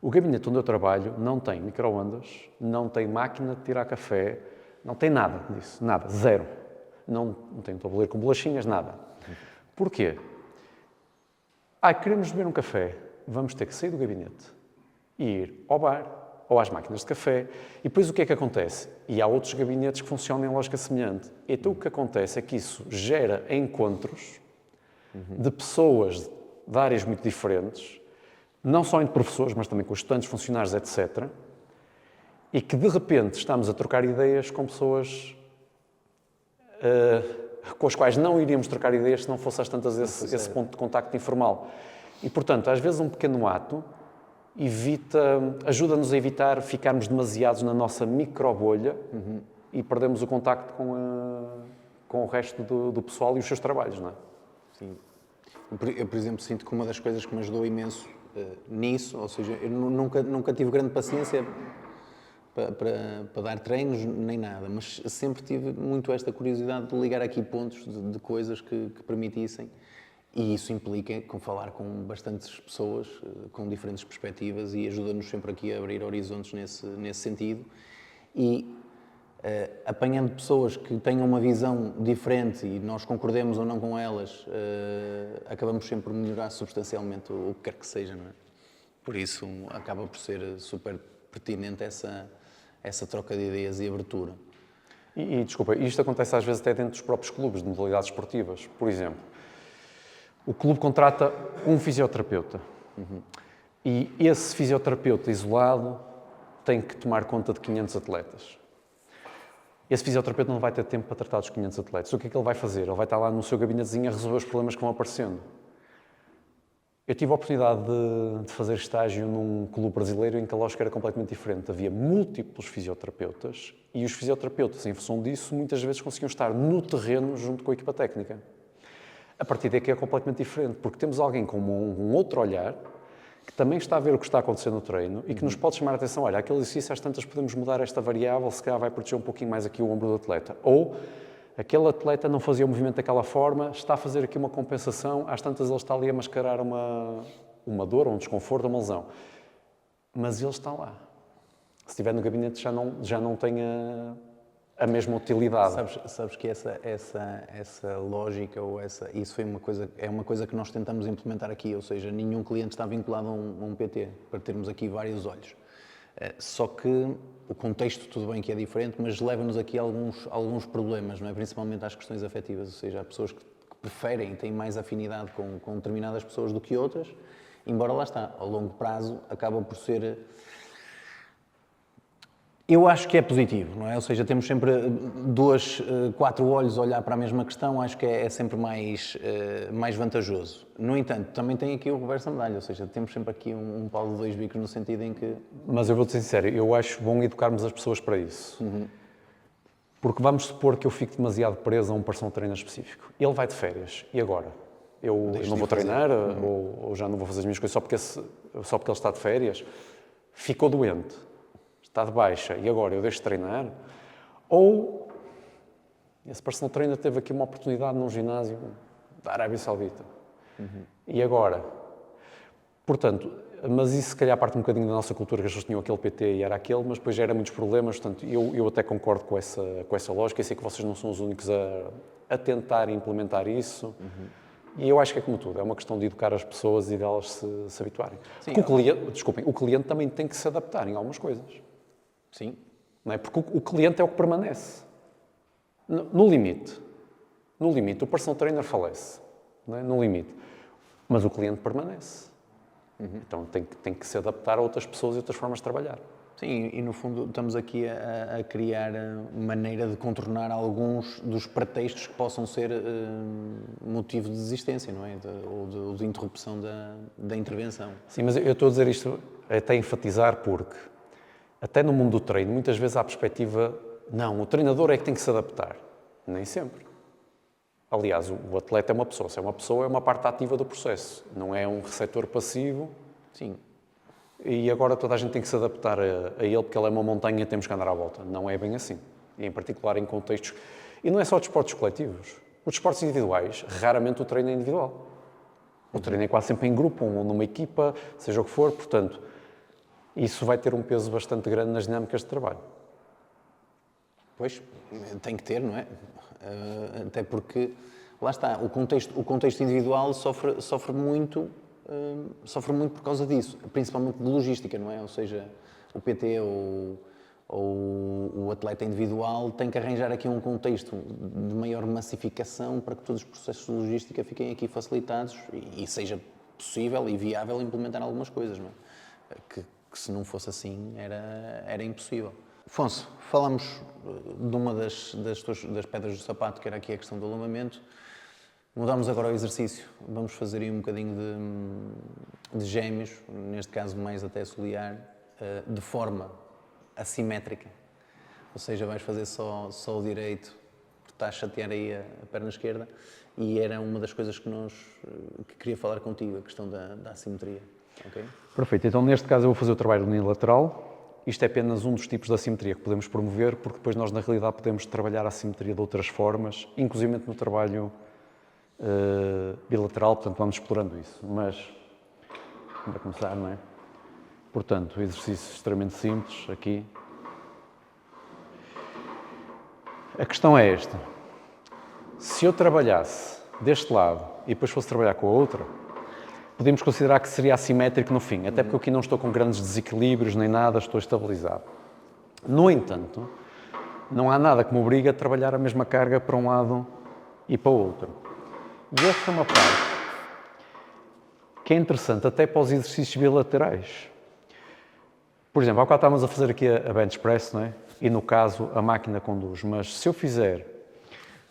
O gabinete onde eu trabalho não tem micro-ondas, não tem máquina de tirar café, não tem nada disso, nada, zero. Não tem um tabuleiro com bolachinhas, nada. Porquê? Queremos beber um café, vamos ter que sair do gabinete e ir ao bar ou às máquinas de café. E depois o que é que acontece? E há outros gabinetes que funcionam em lógica semelhante. Então o que acontece é que isso gera encontros de pessoas de áreas muito diferentes, não só entre professores, mas também com estudantes, funcionários, etc. E que de repente estamos a trocar ideias com pessoas com as quais não iríamos trocar ideias se não fosse às tantas esse ponto de contacto informal. E, portanto, às vezes um pequeno ato ajuda-nos a evitar ficarmos demasiados na nossa microbolha e perdemos o contacto com o resto do pessoal e os seus trabalhos, não é? Sim. Eu, por exemplo, sinto que uma das coisas que me ajudou imenso nisso, ou seja, eu nunca tive grande paciência para dar treinos nem nada, mas sempre tive muito esta curiosidade de ligar aqui pontos de coisas que permitissem, e isso implica falar com bastantes pessoas com diferentes perspectivas e ajuda-nos sempre aqui a abrir horizontes nesse sentido, e apanhando pessoas que tenham uma visão diferente e nós concordemos ou não com elas, acabamos sempre por melhorar substancialmente o que quer que seja, não é? Por isso acaba por ser super pertinente essa troca de ideias e abertura. E desculpa, isto acontece às vezes até dentro dos próprios clubes de modalidades esportivas. Por exemplo, o clube contrata um fisioterapeuta e esse fisioterapeuta isolado tem que tomar conta de 500 atletas. Esse fisioterapeuta não vai ter tempo para tratar dos 500 atletas. O que é que ele vai fazer? Ele vai estar lá no seu gabinetezinho a resolver os problemas que vão aparecendo. Eu tive a oportunidade de fazer estágio num clube brasileiro em que a lógica era completamente diferente. Havia múltiplos fisioterapeutas e os fisioterapeutas, em função disso, muitas vezes conseguiam estar no terreno junto com a equipa técnica. A partir daqui é completamente diferente, porque temos alguém com um outro olhar, que também está a ver o que está acontecendo no treino e que nos pode chamar a atenção. Olha, aquele exercício, às tantas podemos mudar esta variável, se calhar vai proteger um pouquinho mais aqui o ombro do atleta. Ou aquele atleta não fazia o movimento daquela forma, está a fazer aqui uma compensação, às tantas ele está ali a mascarar uma dor, um desconforto, uma lesão. Mas ele está lá. Se estiver no gabinete já não tem a mesma utilidade. Sabes que essa lógica ou isso é uma coisa que nós tentamos implementar aqui, ou seja, nenhum cliente está vinculado a um PT, para termos aqui vários olhos. Só que o contexto, tudo bem que é diferente, mas leva-nos aqui alguns problemas, não é? Principalmente às questões afetivas, ou seja, há pessoas que preferem, têm mais afinidade com determinadas pessoas do que outras, embora lá está, ao longo prazo acaba por ser... Eu acho que é positivo, não é? Ou seja, temos sempre 4 olhos a olhar para a mesma questão, acho que é sempre mais vantajoso. No entanto, também tem aqui o reverso da medalha, ou seja, temos sempre aqui um pau de 2 bicos no sentido em que... Mas eu vou-te ser sincero, eu acho bom educarmos as pessoas para isso. Porque vamos supor que eu fico demasiado preso a um personal trainer específico. Ele vai de férias, e agora? Eu não vou treinar ou já não vou fazer as minhas coisas só porque ele está de férias? Ficou doente. Está de baixa e agora eu deixo de treinar? Ou esse personal trainer teve aqui uma oportunidade num ginásio da Arábia Saudita. E agora? Portanto, mas isso se calhar parte um bocadinho da nossa cultura, que as pessoas tinham aquele PT e era aquele, mas depois gera muitos problemas, portanto, eu até concordo com essa lógica, e sei que vocês não são os únicos a tentar implementar isso, e eu acho que é como tudo, é uma questão de educar as pessoas e delas se habituarem. Sim, O cliente também tem que se adaptar em algumas coisas. Sim. Não é? Porque o cliente é o que permanece. No limite, o personal trainer falece, não é? No limite, mas o cliente permanece. Então tem que se adaptar a outras pessoas e outras formas de trabalhar. Sim, e no fundo estamos aqui a criar maneira de contornar alguns dos pretextos que possam ser motivo de desistência, não é? Ou de interrupção da intervenção. Sim, mas eu estou a dizer isto até enfatizar porque, até no mundo do treino, muitas vezes há a perspectiva, não, o treinador é que tem que se adaptar. Nem sempre. Aliás, o atleta é uma pessoa. Se é uma pessoa, é uma parte ativa do processo. Não é um receptor passivo. Sim. E agora toda a gente tem que se adaptar a ele porque ele é uma montanha e temos que andar à volta. Não é bem assim. E em particular em contextos... E não é só desportos coletivos. Os desportos individuais, raramente o treino é individual. O treino é quase sempre em grupo ou numa equipa, seja o que for. Portanto, isso vai ter um peso bastante grande nas dinâmicas de trabalho. Pois, tem que ter, não é? Até porque, lá está, o contexto individual sofre muito por causa disso, principalmente de logística, não é? Ou seja, o PT ou o atleta individual tem que arranjar aqui um contexto de maior massificação para que todos os processos de logística fiquem aqui facilitados e seja possível e viável implementar algumas coisas, não é? Que se não fosse assim era impossível. Afonso, falamos de uma das pedras do sapato, que era aqui a questão do alongamento. Mudamos agora o exercício. Vamos fazer aí um bocadinho de gêmeos, neste caso mais até soliar, de forma assimétrica. Ou seja, vais fazer só o direito, porque estás a chatear aí a perna esquerda, e era uma das coisas que queria falar contigo, a questão da assimetria. Okay? Perfeito. Então, neste caso, eu vou fazer o trabalho unilateral. Isto é apenas um dos tipos de assimetria que podemos promover, porque depois nós, na realidade, podemos trabalhar a assimetria de outras formas, inclusive no trabalho bilateral, portanto, vamos explorando isso. Mas, vamos começar, não é? Portanto, exercícios extremamente simples, aqui. A questão é esta. Se eu trabalhasse deste lado e depois fosse trabalhar com a outra, podemos considerar que seria assimétrico no fim, até porque eu aqui não estou com grandes desequilíbrios nem nada, estou estabilizado. No entanto, não há nada que me obrigue a trabalhar a mesma carga para um lado e para o outro. E esta é uma parte que é interessante até para os exercícios bilaterais. Por exemplo, há bocado estávamos a fazer aqui a bench press, não é? E no caso a máquina conduz, mas se eu fizer,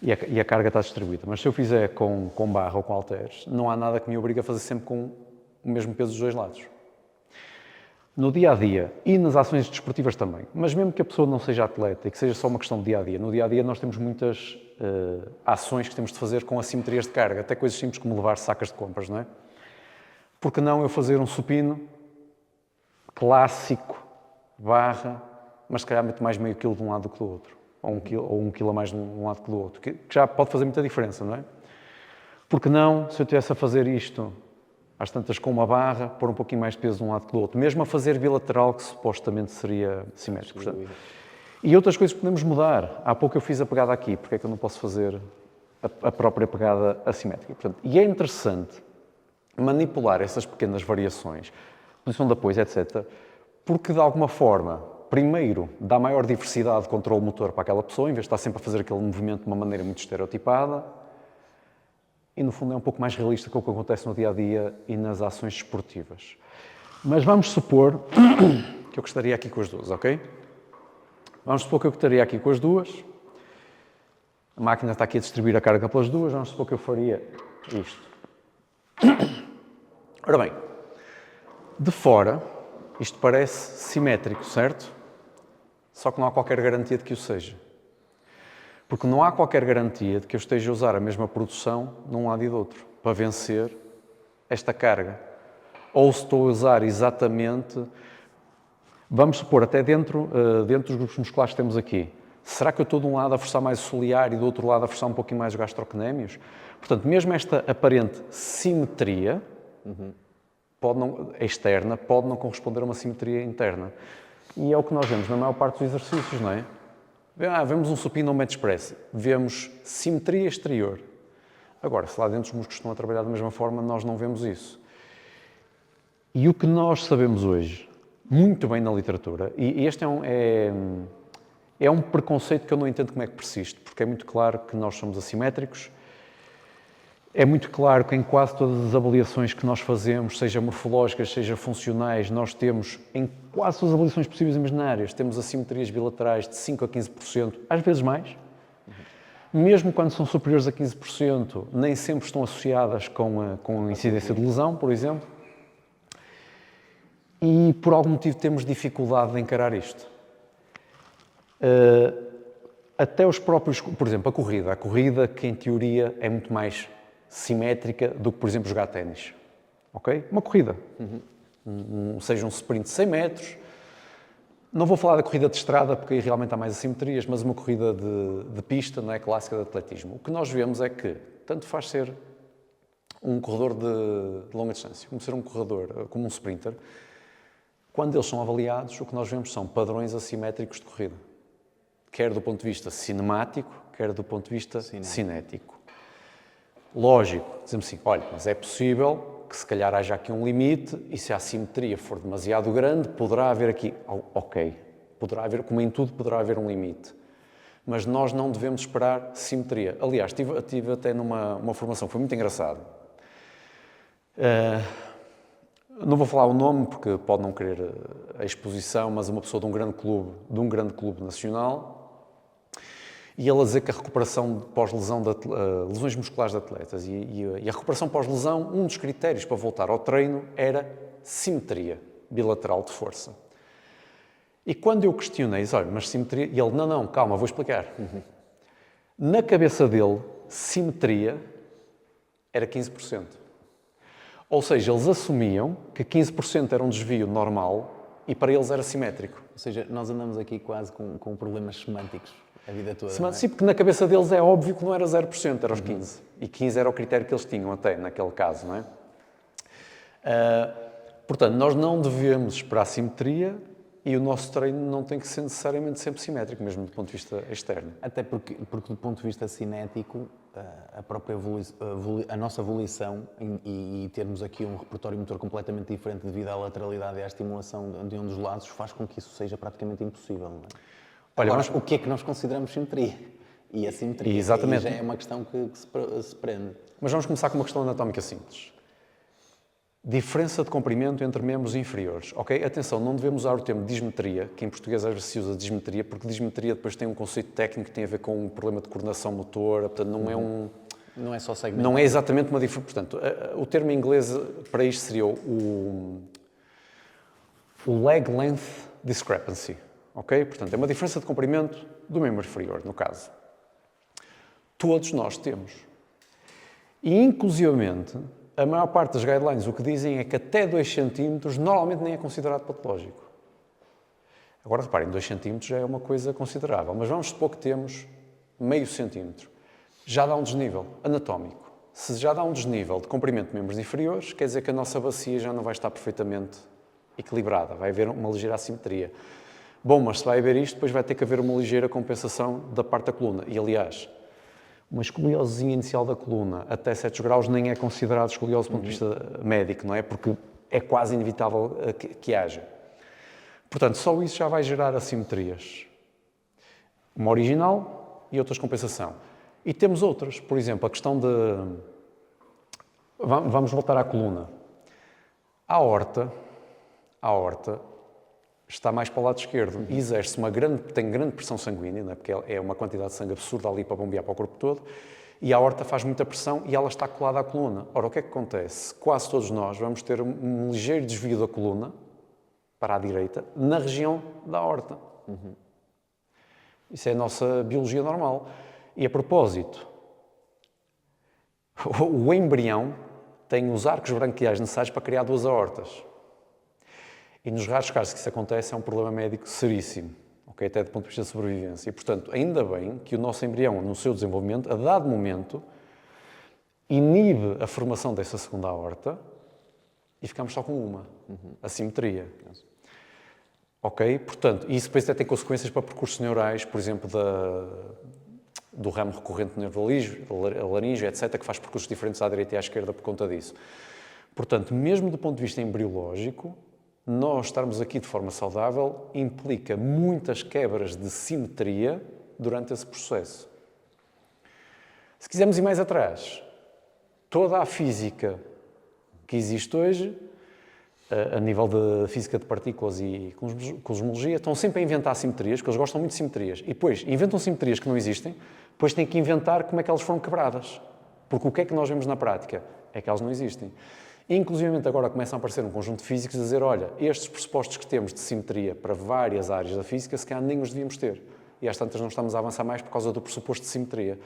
e a carga está distribuída, mas se eu fizer com barra ou com halteres, não há nada que me obrigue a fazer sempre com o mesmo peso dos dois lados. No dia-a-dia e nas ações desportivas também, mas mesmo que a pessoa não seja atleta e que seja só uma questão de dia-a-dia, no dia-a-dia nós temos muitas ações que temos de fazer com assimetrias de carga, até coisas simples como levar sacas de compras, não é? Por que não eu fazer um supino clássico, barra, mas se calhar meto mais meio quilo de um lado do que do outro, ou um quilo a mais de um lado que do outro, que já pode fazer muita diferença, não é? Porque não, se eu estivesse a fazer isto, às tantas com uma barra, pôr um pouquinho mais de peso de um lado que do outro, mesmo a fazer bilateral, que supostamente seria simétrico. Portanto, e outras coisas que podemos mudar. Há pouco eu fiz a pegada aqui, porque é que eu não posso fazer a própria pegada assimétrica? Portanto, e é interessante manipular essas pequenas variações, posição de apoio, etc., porque de alguma forma, primeiro, dá maior diversidade de controle motor para aquela pessoa, em vez de estar sempre a fazer aquele movimento de uma maneira muito estereotipada, e no fundo é um pouco mais realista com o que acontece no dia-a-dia e nas ações esportivas. Mas vamos supor que eu gostaria aqui com as duas, ok? Vamos supor que eu estaria aqui com as duas, a máquina está aqui a distribuir a carga pelas duas, vamos supor que eu faria isto. Ora bem, de fora, isto parece simétrico, certo? Só que não há qualquer garantia de que o seja. Porque não há qualquer garantia de que eu esteja a usar a mesma produção num lado e do outro, para vencer esta carga. Ou se estou a usar exatamente... Vamos supor, até dentro dos grupos musculares que temos aqui, será que eu estou de um lado a forçar mais o ciliar e do outro lado a forçar um pouquinho mais os gastrocnémios? Portanto, mesmo esta aparente simetria externa pode não corresponder a uma simetria interna. E é o que nós vemos na maior parte dos exercícios, não é? Vemos um supino não bench press, vemos simetria exterior. Agora, se lá dentro os músculos estão a trabalhar da mesma forma, nós não vemos isso. E o que nós sabemos hoje, muito bem na literatura, e este é um preconceito que eu não entendo como é que persiste, porque é muito claro que nós somos assimétricos, é muito claro que em quase todas as avaliações que nós fazemos, seja morfológicas, seja funcionais, nós temos, em quase todas as avaliações possíveis e imaginárias, temos assimetrias bilaterais de 5% a 15%, às vezes mais. Mesmo quando são superiores a 15%, nem sempre estão associadas com a incidência de lesão, por exemplo. E por algum motivo temos dificuldade de encarar isto. Até os próprios, por exemplo, a corrida que em teoria é muito mais simétrica do que, por exemplo, jogar ténis. Ok? Uma corrida. Seja um sprint de 100 metros. Não vou falar da corrida de estrada, porque aí realmente há mais assimetrias, mas uma corrida de pista, não é, clássica de atletismo. O que nós vemos é que tanto faz ser um corredor de longa distância, como ser um corredor, como um sprinter, quando eles são avaliados, o que nós vemos são padrões assimétricos de corrida. Quer do ponto de vista cinemático, quer do ponto de vista cinético. Lógico, dizemos assim, olha, mas é possível que se calhar haja aqui um limite e se a assimetria for demasiado grande, poderá haver aqui, ok, poderá haver, como em tudo, poderá haver um limite. Mas nós não devemos esperar simetria. Aliás, estive até numa formação que foi muito engraçado. Não vou falar o nome porque pode não querer a exposição, mas uma pessoa de um grande clube nacional, e ele a dizer que a recuperação pós-lesão, lesões musculares de atletas e a recuperação pós-lesão, um dos critérios para voltar ao treino era simetria bilateral de força. E quando eu questionei, olha, mas simetria... E ele, não, calma, vou explicar. Na cabeça dele, simetria era 15%. Ou seja, eles assumiam que 15% era um desvio normal e para eles era simétrico. Ou seja, nós andamos aqui quase com problemas semânticos a vida toda. Sim, porque na cabeça deles é óbvio que não era 0%, era os 15%. E 15% era o critério que eles tinham até naquele caso, não é? Portanto, nós não devemos esperar simetria e o nosso treino não tem que ser necessariamente sempre simétrico, mesmo do ponto de vista externo. Até porque do ponto de vista cinético, a própria a nossa evolução e termos aqui um repertório motor completamente diferente devido à lateralidade e à estimulação de um dos lados faz com que isso seja praticamente impossível, não é? Olha, agora, o que é que nós consideramos simetria? E a simetria exatamente. já é uma questão que se prende. Mas vamos começar com uma questão anatómica simples. Diferença de comprimento entre membros inferiores. Ok? Atenção, não devemos usar o termo dismetria, que em português às vezes se usa dismetria, porque dismetria depois tem um conceito técnico que tem a ver com um problema de coordenação motora, portanto não é um... Não é só segmento. Não é exatamente uma diferença. Portanto, o termo em inglês para isto seria o leg length discrepancy. Ok? Portanto, é uma diferença de comprimento do membro inferior, no caso. Todos nós temos. E, inclusivamente, a maior parte das guidelines o que dizem é que até 2 cm normalmente nem é considerado patológico. Agora, reparem, 2 cm já é uma coisa considerável, mas vamos supor que temos meio centímetro. Já dá um desnível anatómico. Se já dá um desnível de comprimento de membros inferiores, quer dizer que a nossa bacia já não vai estar perfeitamente equilibrada, vai haver uma ligeira assimetria. Bom, mas se vai haver isto, depois vai ter que haver uma ligeira compensação da parte da coluna. E, aliás, uma escoliosezinha inicial da coluna até 7 graus nem é considerado escoliose do ponto de vista médico, não é? Porque é quase inevitável que haja. Portanto, só isso já vai gerar assimetrias. Uma original e outras compensação. E temos outras. Por exemplo, a questão de... Vamos voltar à coluna. A aorta está mais para o lado esquerdo e exerce tem grande pressão sanguínea, não é? Porque é uma quantidade de sangue absurda ali para bombear para o corpo todo, e a aorta faz muita pressão e ela está colada à coluna. Ora, o que é que acontece? Quase todos nós vamos ter um ligeiro desvio da coluna para a direita, na região da aorta. Isso é a nossa biologia normal. E a propósito, o embrião tem os arcos branquiais necessários para criar 2 aortas. E nos raros casos que isso acontece, é um problema médico seríssimo, okay? Até do ponto de vista de sobrevivência. E, portanto, ainda bem que o nosso embrião, no seu desenvolvimento, a dado momento, inibe a formação dessa segunda aorta e ficamos só com uma, assimetria. Ok? Portanto, isso depois até tem consequências para percursos neurais, por exemplo, do ramo recorrente do nervo laríngeo, etc., que faz percursos diferentes à direita e à esquerda por conta disso. Portanto, mesmo do ponto de vista embriológico, nós estarmos aqui de forma saudável implica muitas quebras de simetria durante esse processo. Se quisermos ir mais atrás, toda a física que existe hoje, a nível de física de partículas e cosmologia, estão sempre a inventar simetrias, porque eles gostam muito de simetrias. E depois inventam simetrias que não existem, depois têm que inventar como é que elas foram quebradas. Porque o que é que nós vemos na prática? É que elas não existem. E, inclusive, agora começam a aparecer um conjunto de físicos a dizer, olha, estes pressupostos que temos de simetria para várias áreas da física, se calhar nem os devíamos ter. E às tantas não estamos a avançar mais por causa do pressuposto de simetria.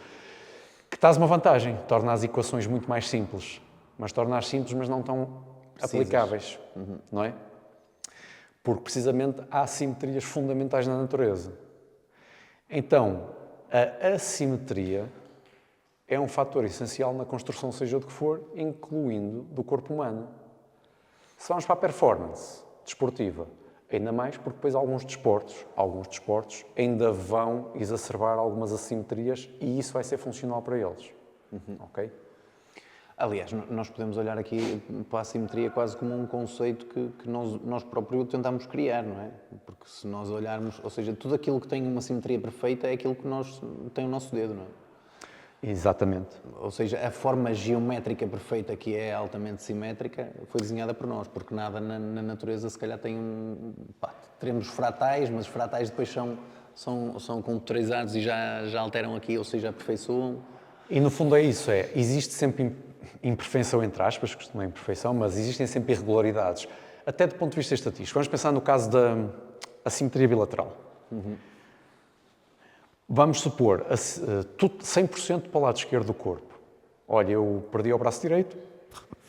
Que traz uma vantagem, torna as equações muito mais simples. Mas torna-as simples, mas não tão aplicáveis, não é? Porque, precisamente, há assimetrias fundamentais na natureza. Então, a assimetria é um fator essencial na construção, seja do que for, incluindo do corpo humano. Se vamos para a performance desportiva, ainda mais porque depois alguns desportos ainda vão exacerbar algumas assimetrias e isso vai ser funcional para eles. Ok? Aliás, nós podemos olhar aqui para a simetria quase como um conceito que nós próprios tentamos criar, não é? Porque se nós olharmos, ou seja, tudo aquilo que tem uma simetria perfeita é aquilo que tem o nosso dedo, não é? Exatamente. Ou seja, a forma geométrica perfeita que é altamente simétrica foi desenhada por nós, porque nada na natureza se calhar tem teremos fratais, mas os fratais depois são computarizados e já alteram aqui, ou seja, aperfeiçoam. E no fundo é isso, existe sempre imperfeição entre aspas, que não é imperfeição, mas existem sempre irregularidades, até do ponto de vista estatístico. Vamos pensar no caso da assimetria bilateral. Vamos supor 100% para o lado esquerdo do corpo. Olha, eu perdi o braço direito,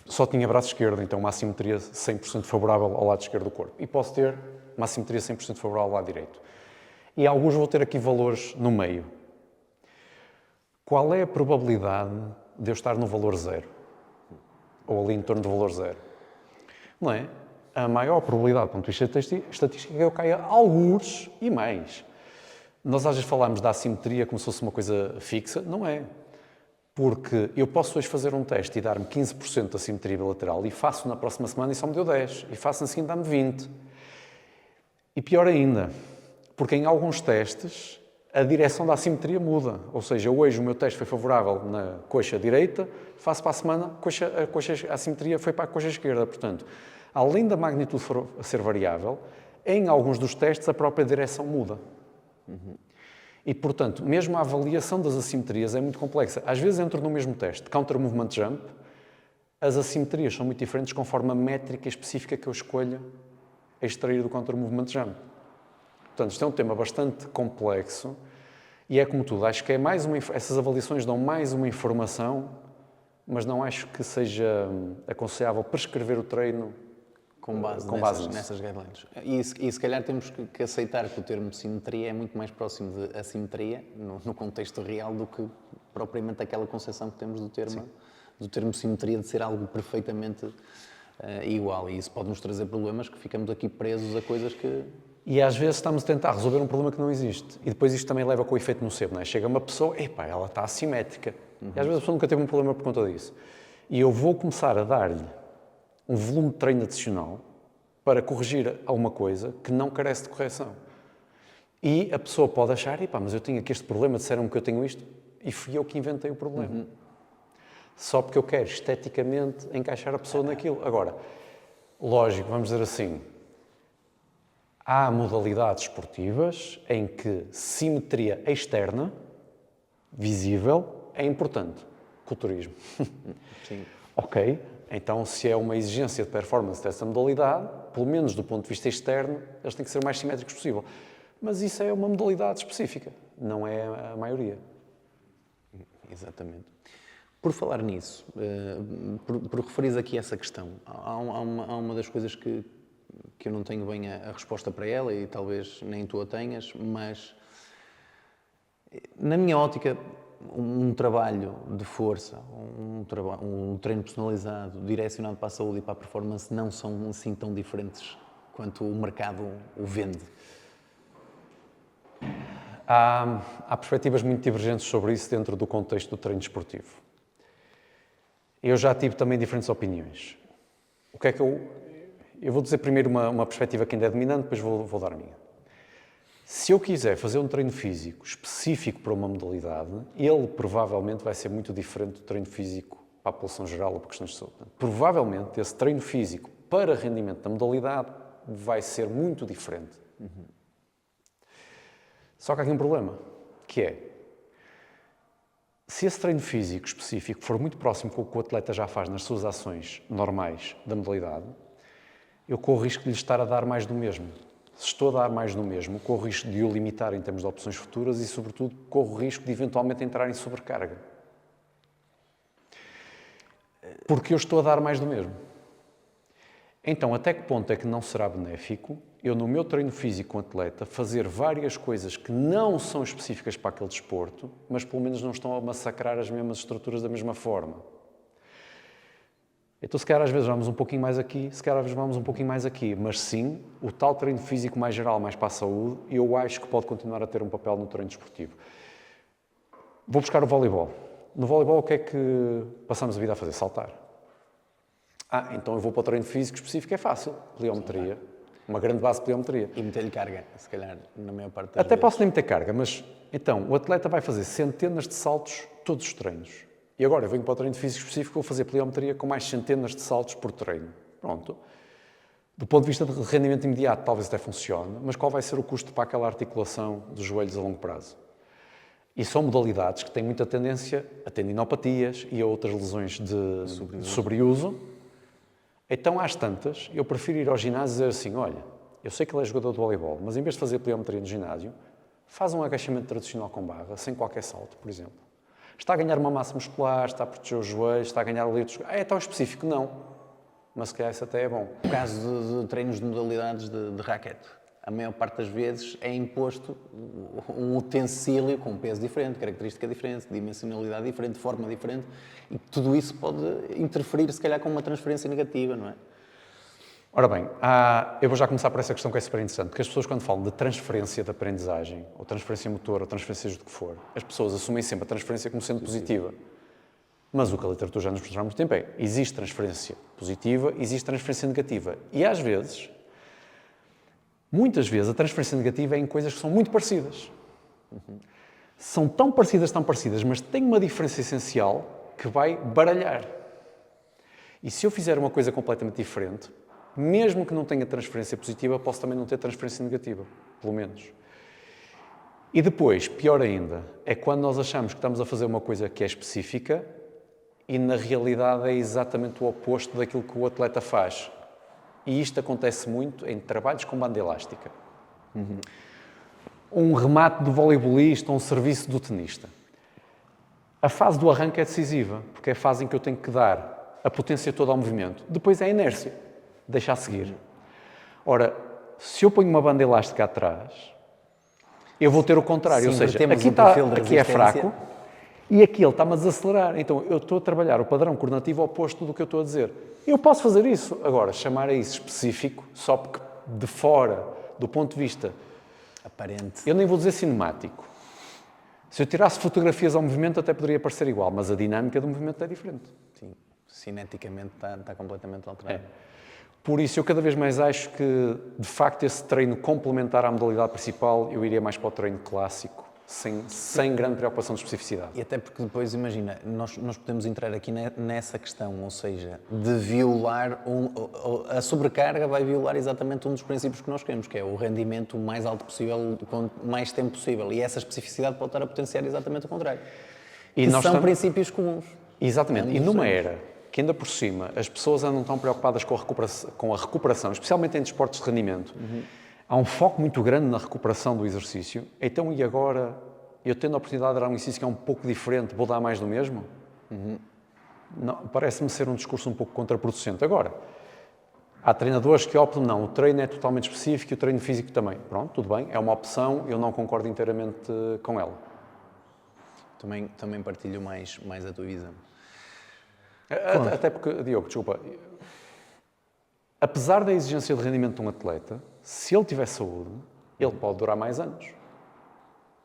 só tinha braço esquerdo, então uma assimetria 100% favorável ao lado esquerdo do corpo. E posso ter uma assimetria 100% favorável ao lado direito. E alguns vou ter aqui valores no meio. Qual é a probabilidade de eu estar no valor zero? Ou ali em torno do valor zero? Não é? A maior probabilidade, do ponto de vista estatístico, é que eu caia algures e mais. Nós às vezes falamos da assimetria como se fosse uma coisa fixa. Não é. Porque eu posso hoje fazer um teste e dar-me 15% de assimetria bilateral e faço na próxima semana e só me deu 10. E faço na seguinte dá-me 20. E pior ainda, porque em alguns testes a direção da assimetria muda. Ou seja, hoje o meu teste foi favorável na coxa direita, faço para a semana, a assimetria foi para a coxa esquerda. Portanto, além da magnitude ser variável, em alguns dos testes a própria direção muda. E, portanto, mesmo a avaliação das assimetrias é muito complexa. Às vezes entro no mesmo teste, counter movement jump, as assimetrias são muito diferentes conforme a métrica específica que eu escolha extrair do counter movement jump. Portanto, isto é um tema bastante complexo e é como tudo, acho que essas avaliações dão mais uma informação, mas não acho que seja aconselhável prescrever o treino com base nessas guidelines. E se calhar temos que aceitar que o termo simetria é muito mais próximo de assimetria, no contexto real, do que propriamente aquela concepção que temos do termo simetria, de ser algo perfeitamente igual. E isso pode nos trazer problemas que ficamos aqui presos a coisas que... E às vezes estamos a tentar resolver um problema que não existe. E depois isto também leva com o efeito nocebo, não é? Chega uma pessoa, ela está assimétrica. E às vezes a pessoa nunca teve um problema por conta disso. E eu vou começar a dar-lhe um volume de treino adicional para corrigir alguma coisa que não carece de correção. E a pessoa pode achar, mas eu tenho aqui este problema, disseram-me que eu tenho isto, e fui eu que inventei o problema. Só porque eu quero esteticamente encaixar a pessoa naquilo. Agora, lógico, vamos dizer assim, há modalidades esportivas em que simetria externa, visível, é importante. Culturismo. Sim. Ok, então se é uma exigência de performance dessa modalidade, pelo menos do ponto de vista externo, eles têm que ser o mais simétricos possível. Mas isso é uma modalidade específica, não é a maioria. Exatamente. Por falar nisso, por referir aqui essa questão, há uma das coisas que eu não tenho bem a resposta para ela e talvez nem tu a tenhas, mas na minha ótica, um trabalho de força, um treino personalizado, direcionado para a saúde e para a performance, não são assim tão diferentes quanto o mercado o vende? Há perspectivas muito divergentes sobre isso dentro do contexto do treino desportivo. Eu já tive também diferentes opiniões. O que é que eu vou dizer primeiro uma perspectiva que ainda é dominante, depois vou dar a minha. Se eu quiser fazer um treino físico específico para uma modalidade, ele provavelmente vai ser muito diferente do treino físico para a população geral ou para questões de saúde. Provavelmente esse treino físico para rendimento da modalidade vai ser muito diferente. Só que há aqui um problema, que é, se esse treino físico específico for muito próximo com o que o atleta já faz nas suas ações normais da modalidade, eu corro o risco de lhe estar a dar mais do mesmo. Se estou a dar mais do mesmo, corro o risco de o limitar em termos de opções futuras e, sobretudo, corro o risco de eventualmente entrar em sobrecarga. Porque eu estou a dar mais do mesmo. Então, até que ponto é que não será benéfico eu, no meu treino físico com atleta, fazer várias coisas que não são específicas para aquele desporto, mas pelo menos não estão a massacrar as mesmas estruturas da mesma forma? Então, se calhar às vezes vamos um pouquinho mais aqui, se calhar às vezes vamos um pouquinho mais aqui, mas sim, o tal treino físico mais geral, mais para a saúde, eu acho que pode continuar a ter um papel no treino desportivo. Vou buscar o voleibol. No voleibol, o que é que passamos a vida a fazer? Saltar. Então eu vou para o treino físico específico, é fácil. Pliometria. Uma grande base de pliometria. E meter-lhe carga, se calhar, na maior parte das Até vezes. posso nem meter carga, mas então o atleta vai fazer centenas de saltos todos os treinos. E agora eu venho para o treino físico específico, vou fazer pliometria com mais centenas de saltos por treino. Pronto. Do ponto de vista de rendimento imediato, talvez até funcione, mas qual vai ser o custo para aquela articulação dos joelhos a longo prazo? E são modalidades que têm muita tendência a tendinopatias e a outras lesões de sobreuso. Então, às tantas, eu prefiro ir ao ginásio e dizer assim, olha, eu sei que ele é jogador de voleibol, mas em vez de fazer pliometria no ginásio, faz um agachamento tradicional com barra, sem qualquer salto, por exemplo. Está a ganhar uma massa muscular, está a proteger os joelhos, está a ganhar o litros. É tão específico? Não. Mas se calhar isso até é bom. No caso de treinos de modalidades de raquete, a maior parte das vezes é imposto um utensílio com um peso diferente, característica diferente, dimensionalidade diferente, forma diferente, e tudo isso pode interferir, se calhar, com uma transferência negativa, não é? Ora bem, eu vou já começar por essa questão que é super interessante, porque as pessoas, quando falam de transferência de aprendizagem, ou transferência motora, ou transferência do que for, as pessoas assumem sempre a transferência como sendo positiva. Mas o que a literatura já nos mostrou há muito tempo é, existe transferência positiva, existe transferência negativa. E às vezes, muitas vezes, a transferência negativa é em coisas que são muito parecidas. São tão parecidas, mas têm uma diferença essencial que vai baralhar. E se eu fizer uma coisa completamente diferente, mesmo que não tenha transferência positiva, posso também não ter transferência negativa, pelo menos. E depois, pior ainda, é quando nós achamos que estamos a fazer uma coisa que é específica e na realidade é exatamente o oposto daquilo que o atleta faz. E isto acontece muito em trabalhos com banda elástica. Um remate do voleibolista, um serviço do tenista. A fase do arranque é decisiva, porque é a fase em que eu tenho que dar a potência toda ao movimento. Depois é a inércia, deixar seguir. Ora, se eu ponho uma banda elástica atrás, eu vou ter o contrário. Sim, Ou seja, temos aqui, um perfil de aqui é resistência. fraco e aqui ele está-me a desacelerar. Então, eu estou a trabalhar o padrão coordenativo oposto do que eu estou a dizer. Eu posso fazer isso. Agora, chamar a isso específico, só porque de fora, do ponto de vista Aparente. eu nem vou dizer cinemático. Se eu tirasse fotografias ao movimento, até poderia parecer igual, mas a dinâmica do movimento é diferente. Sim, cineticamente está completamente alterado. Por isso, eu cada vez mais acho que, de facto, esse treino complementar à modalidade principal, eu iria mais para o treino clássico, sem grande preocupação de especificidade. E até porque depois, imagina, nós podemos entrar aqui nessa questão, ou seja, de violar, a sobrecarga vai violar exatamente um dos princípios que nós queremos, que é o rendimento o mais alto possível, com mais tempo possível. E essa especificidade pode estar a potenciar exatamente o contrário. E que nós são princípios comuns. Exatamente. E numa era que ainda por cima as pessoas andam tão preocupadas com a recuperação, especialmente em desportos de rendimento, há um foco muito grande na recuperação do exercício. Então, e agora, eu tendo a oportunidade de dar um exercício que é um pouco diferente, vou dar mais do mesmo? Não, parece-me ser um discurso um pouco contraproducente. Agora, há treinadores que optam, não, o treino é totalmente específico e o treino físico também. Pronto, tudo bem, é uma opção, eu não concordo inteiramente com ela. Também partilho mais a tua visão. Até porque, Diogo, desculpa, apesar da exigência de rendimento de um atleta, se ele tiver saúde, ele pode durar mais anos.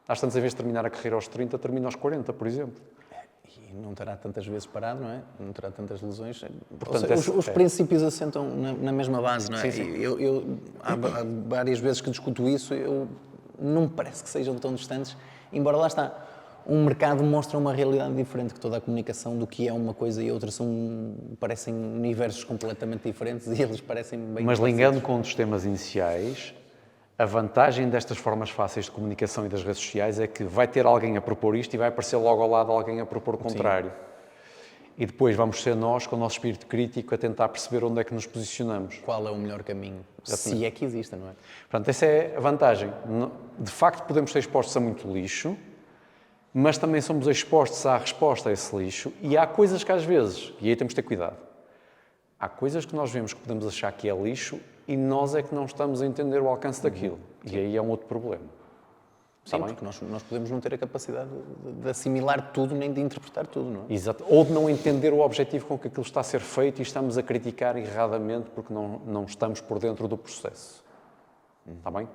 Às tantas, em vez de terminar a carreira aos 30, termina aos 40, por exemplo. E não terá tantas vezes parado, não é? Não terá tantas lesões. Portanto, os princípios assentam na mesma base, não é? Sim. Há várias vezes que discuto isso, não me parece que sejam tão distantes, embora lá está. Um mercado mostra uma realidade diferente, que toda a comunicação do que é uma coisa e outra parecem universos completamente diferentes e eles parecem bem Mas parecidos. ligando com um dos temas iniciais, a vantagem destas formas fáceis de comunicação e das redes sociais é que vai ter alguém a propor isto e vai aparecer logo ao lado alguém a propor o contrário. E depois vamos ser nós, com o nosso espírito crítico, a tentar perceber onde é que nos posicionamos. Qual é o melhor caminho? Se é que existe, não é? Portanto, essa é a vantagem. De facto, podemos ser expostos a muito lixo, mas também somos expostos à resposta a esse lixo e há coisas que às vezes, e aí temos de ter cuidado, há coisas que nós vemos que podemos achar que é lixo e nós é que não estamos a entender o alcance daquilo. E aí é um outro problema. Sim, porque nós podemos não ter a capacidade de assimilar tudo nem de interpretar tudo, não é? Exato. Ou de não entender o objetivo com que aquilo está a ser feito e estamos a criticar erradamente porque não estamos por dentro do processo. Está bem?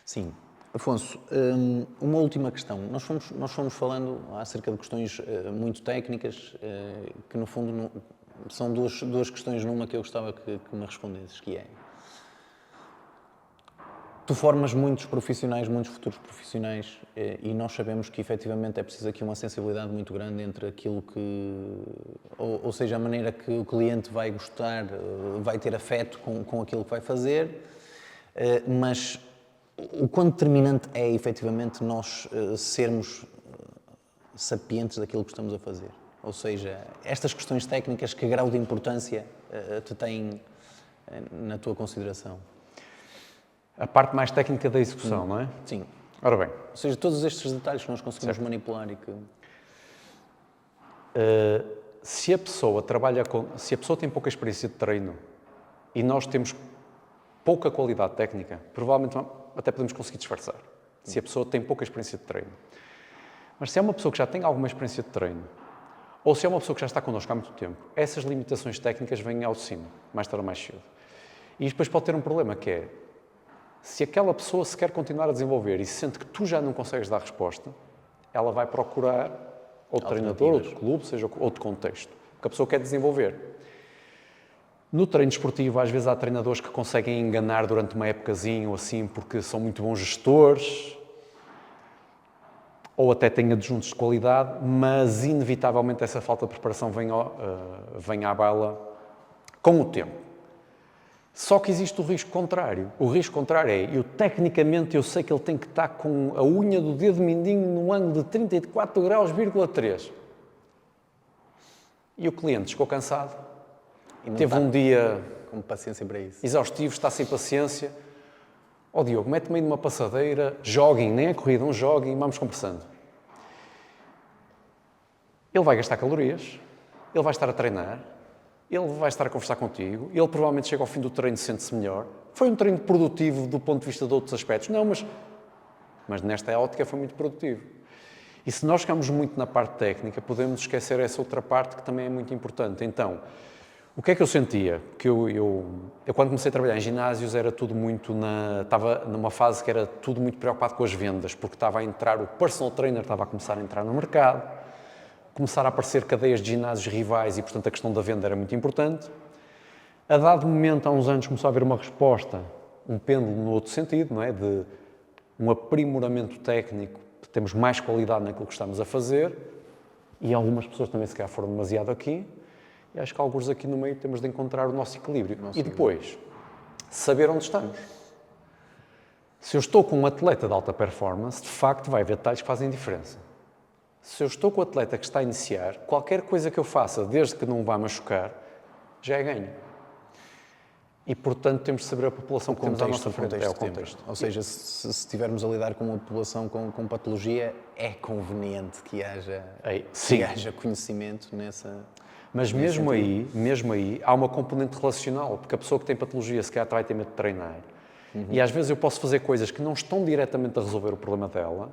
Sim. Afonso, uma última questão. Nós fomos falando acerca de questões muito técnicas, que no fundo são duas questões numa que eu gostava que me respondesses, que é... Tu formas muitos profissionais, muitos futuros profissionais, e nós sabemos que efetivamente é preciso aqui uma sensibilidade muito grande entre aquilo que... Ou seja, a maneira que o cliente vai gostar, vai ter afeto com aquilo que vai fazer, mas o quão determinante é efetivamente nós sermos sapientes daquilo que estamos a fazer? Ou seja, estas questões técnicas, que grau de importância te têm na tua consideração? A parte mais técnica da execução, não é? Sim. Ora bem, Ou seja, todos estes detalhes que nós conseguimos manipular e que... se a pessoa tem pouca experiência de treino e nós temos pouca qualidade técnica, provavelmente até podemos conseguir disfarçar. Se a pessoa tem pouca experiência de treino. Mas se é uma pessoa que já tem alguma experiência de treino, ou se é uma pessoa que já está connosco há muito tempo, essas limitações técnicas vêm ao de cima, mais tarde ou mais cedo. E depois pode ter um problema, que é, se aquela pessoa se quer continuar a desenvolver e se sente que tu já não consegues dar resposta, ela vai procurar outro treinador, outro clube, seja outro contexto, porque a pessoa quer desenvolver. No treino desportivo, às vezes há treinadores que conseguem enganar durante uma épocazinha ou assim, porque são muito bons gestores, ou até têm adjuntos de qualidade, mas inevitavelmente essa falta de preparação vem à baila com o tempo. Só que existe o risco contrário. O risco contrário é, tecnicamente eu sei que ele tem que estar com a unha do dedo mindinho num ângulo de 34 graus,3. E o cliente chegou cansado, teve um dia com paciência para isso. exaustivo, está sem paciência. Ó Diogo, mete-me aí numa passadeira, joguem, nem é corrida, um joguem, vamos conversando. Ele vai gastar calorias, ele vai estar a treinar, ele vai estar a conversar contigo, ele provavelmente chega ao fim do treino e sente-se melhor. Foi um treino produtivo do ponto de vista de outros aspectos? Não, mas nesta ótica foi muito produtivo. E se nós ficamos muito na parte técnica, podemos esquecer essa outra parte que também é muito importante. Então, o que é que eu sentia? Que eu quando comecei a trabalhar em ginásios era tudo muito estava numa fase que era tudo muito preocupado com as vendas, porque estava a entrar o personal trainer, estava a começar a entrar no mercado, começaram a aparecer cadeias de ginásios rivais e, portanto, a questão da venda era muito importante. A dado momento, há uns anos, começou a haver uma resposta, um pêndulo no outro sentido, não é? De um aprimoramento técnico, temos mais qualidade naquilo que estamos a fazer e algumas pessoas também, se calhar, foram demasiado aqui. E acho que alguns aqui no meio temos de encontrar o nosso equilíbrio. E depois, saber onde estamos. Se eu estou com um atleta de alta performance, de facto vai haver detalhes que fazem diferença. Se eu estou com o atleta que está a iniciar, qualquer coisa que eu faça, desde que não o vá machucar, já é ganho. E, portanto, temos de saber a população que temos à nossa frente. É o contexto. Ou seja, se estivermos a lidar com uma população com patologia, é conveniente que haja conhecimento nessa... Mas mesmo aí, há uma componente relacional, porque a pessoa que tem patologia se calhar vai ter medo de treinar. E às vezes eu posso fazer coisas que não estão diretamente a resolver o problema dela,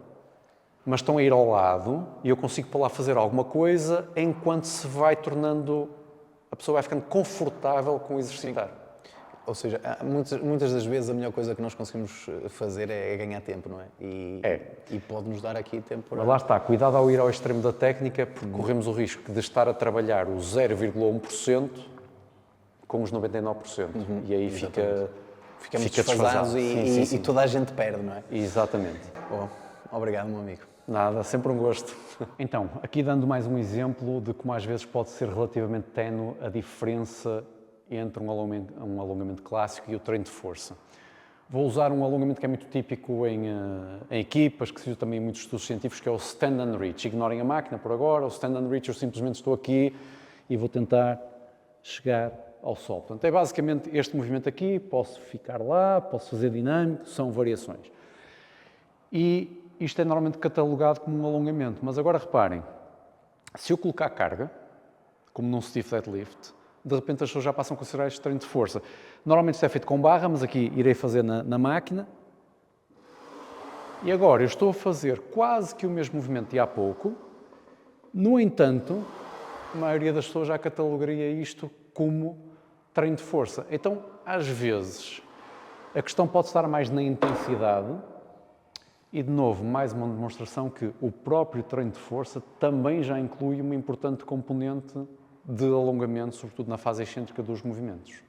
mas estão a ir ao lado e eu consigo para lá fazer alguma coisa enquanto se vai tornando, a pessoa vai ficando confortável com o exercitar. Ou seja, muitas das vezes a melhor coisa que nós conseguimos fazer é ganhar tempo, não é? E pode-nos dar aqui tempo para... Mas lá está, cuidado ao ir ao extremo da técnica, porque corremos o risco de estar a trabalhar o 0,1% com os 99%. E aí Ficamos fica desfasados desfasado. Sim. e toda a gente perde, não é? Exatamente. Bom, obrigado, meu amigo. Nada, sempre um gosto. Então, aqui dando mais um exemplo de como às vezes pode ser relativamente ténue a diferença entre um alongamento clássico e o treino de força. Vou usar um alongamento que é muito típico em equipas, que se usa também em muitos estudos científicos, que é o stand and reach. Ignorem a máquina por agora, o stand and reach eu simplesmente estou aqui e vou tentar chegar ao sol. Portanto, é basicamente este movimento aqui, posso ficar lá, posso fazer dinâmico, são variações. E isto é normalmente catalogado como um alongamento, mas agora reparem, se eu colocar carga, como num stiff deadlift, de repente as pessoas já passam a considerar este treino de força. Normalmente isto é feito com barra, mas aqui irei fazer na máquina. E agora eu estou a fazer quase que o mesmo movimento de há pouco. No entanto, a maioria das pessoas já catalogaria isto como treino de força. Então, às vezes, a questão pode estar mais na intensidade. E, de novo, mais uma demonstração que o próprio treino de força também já inclui uma importante componente de alongamento, sobretudo na fase excêntrica dos movimentos.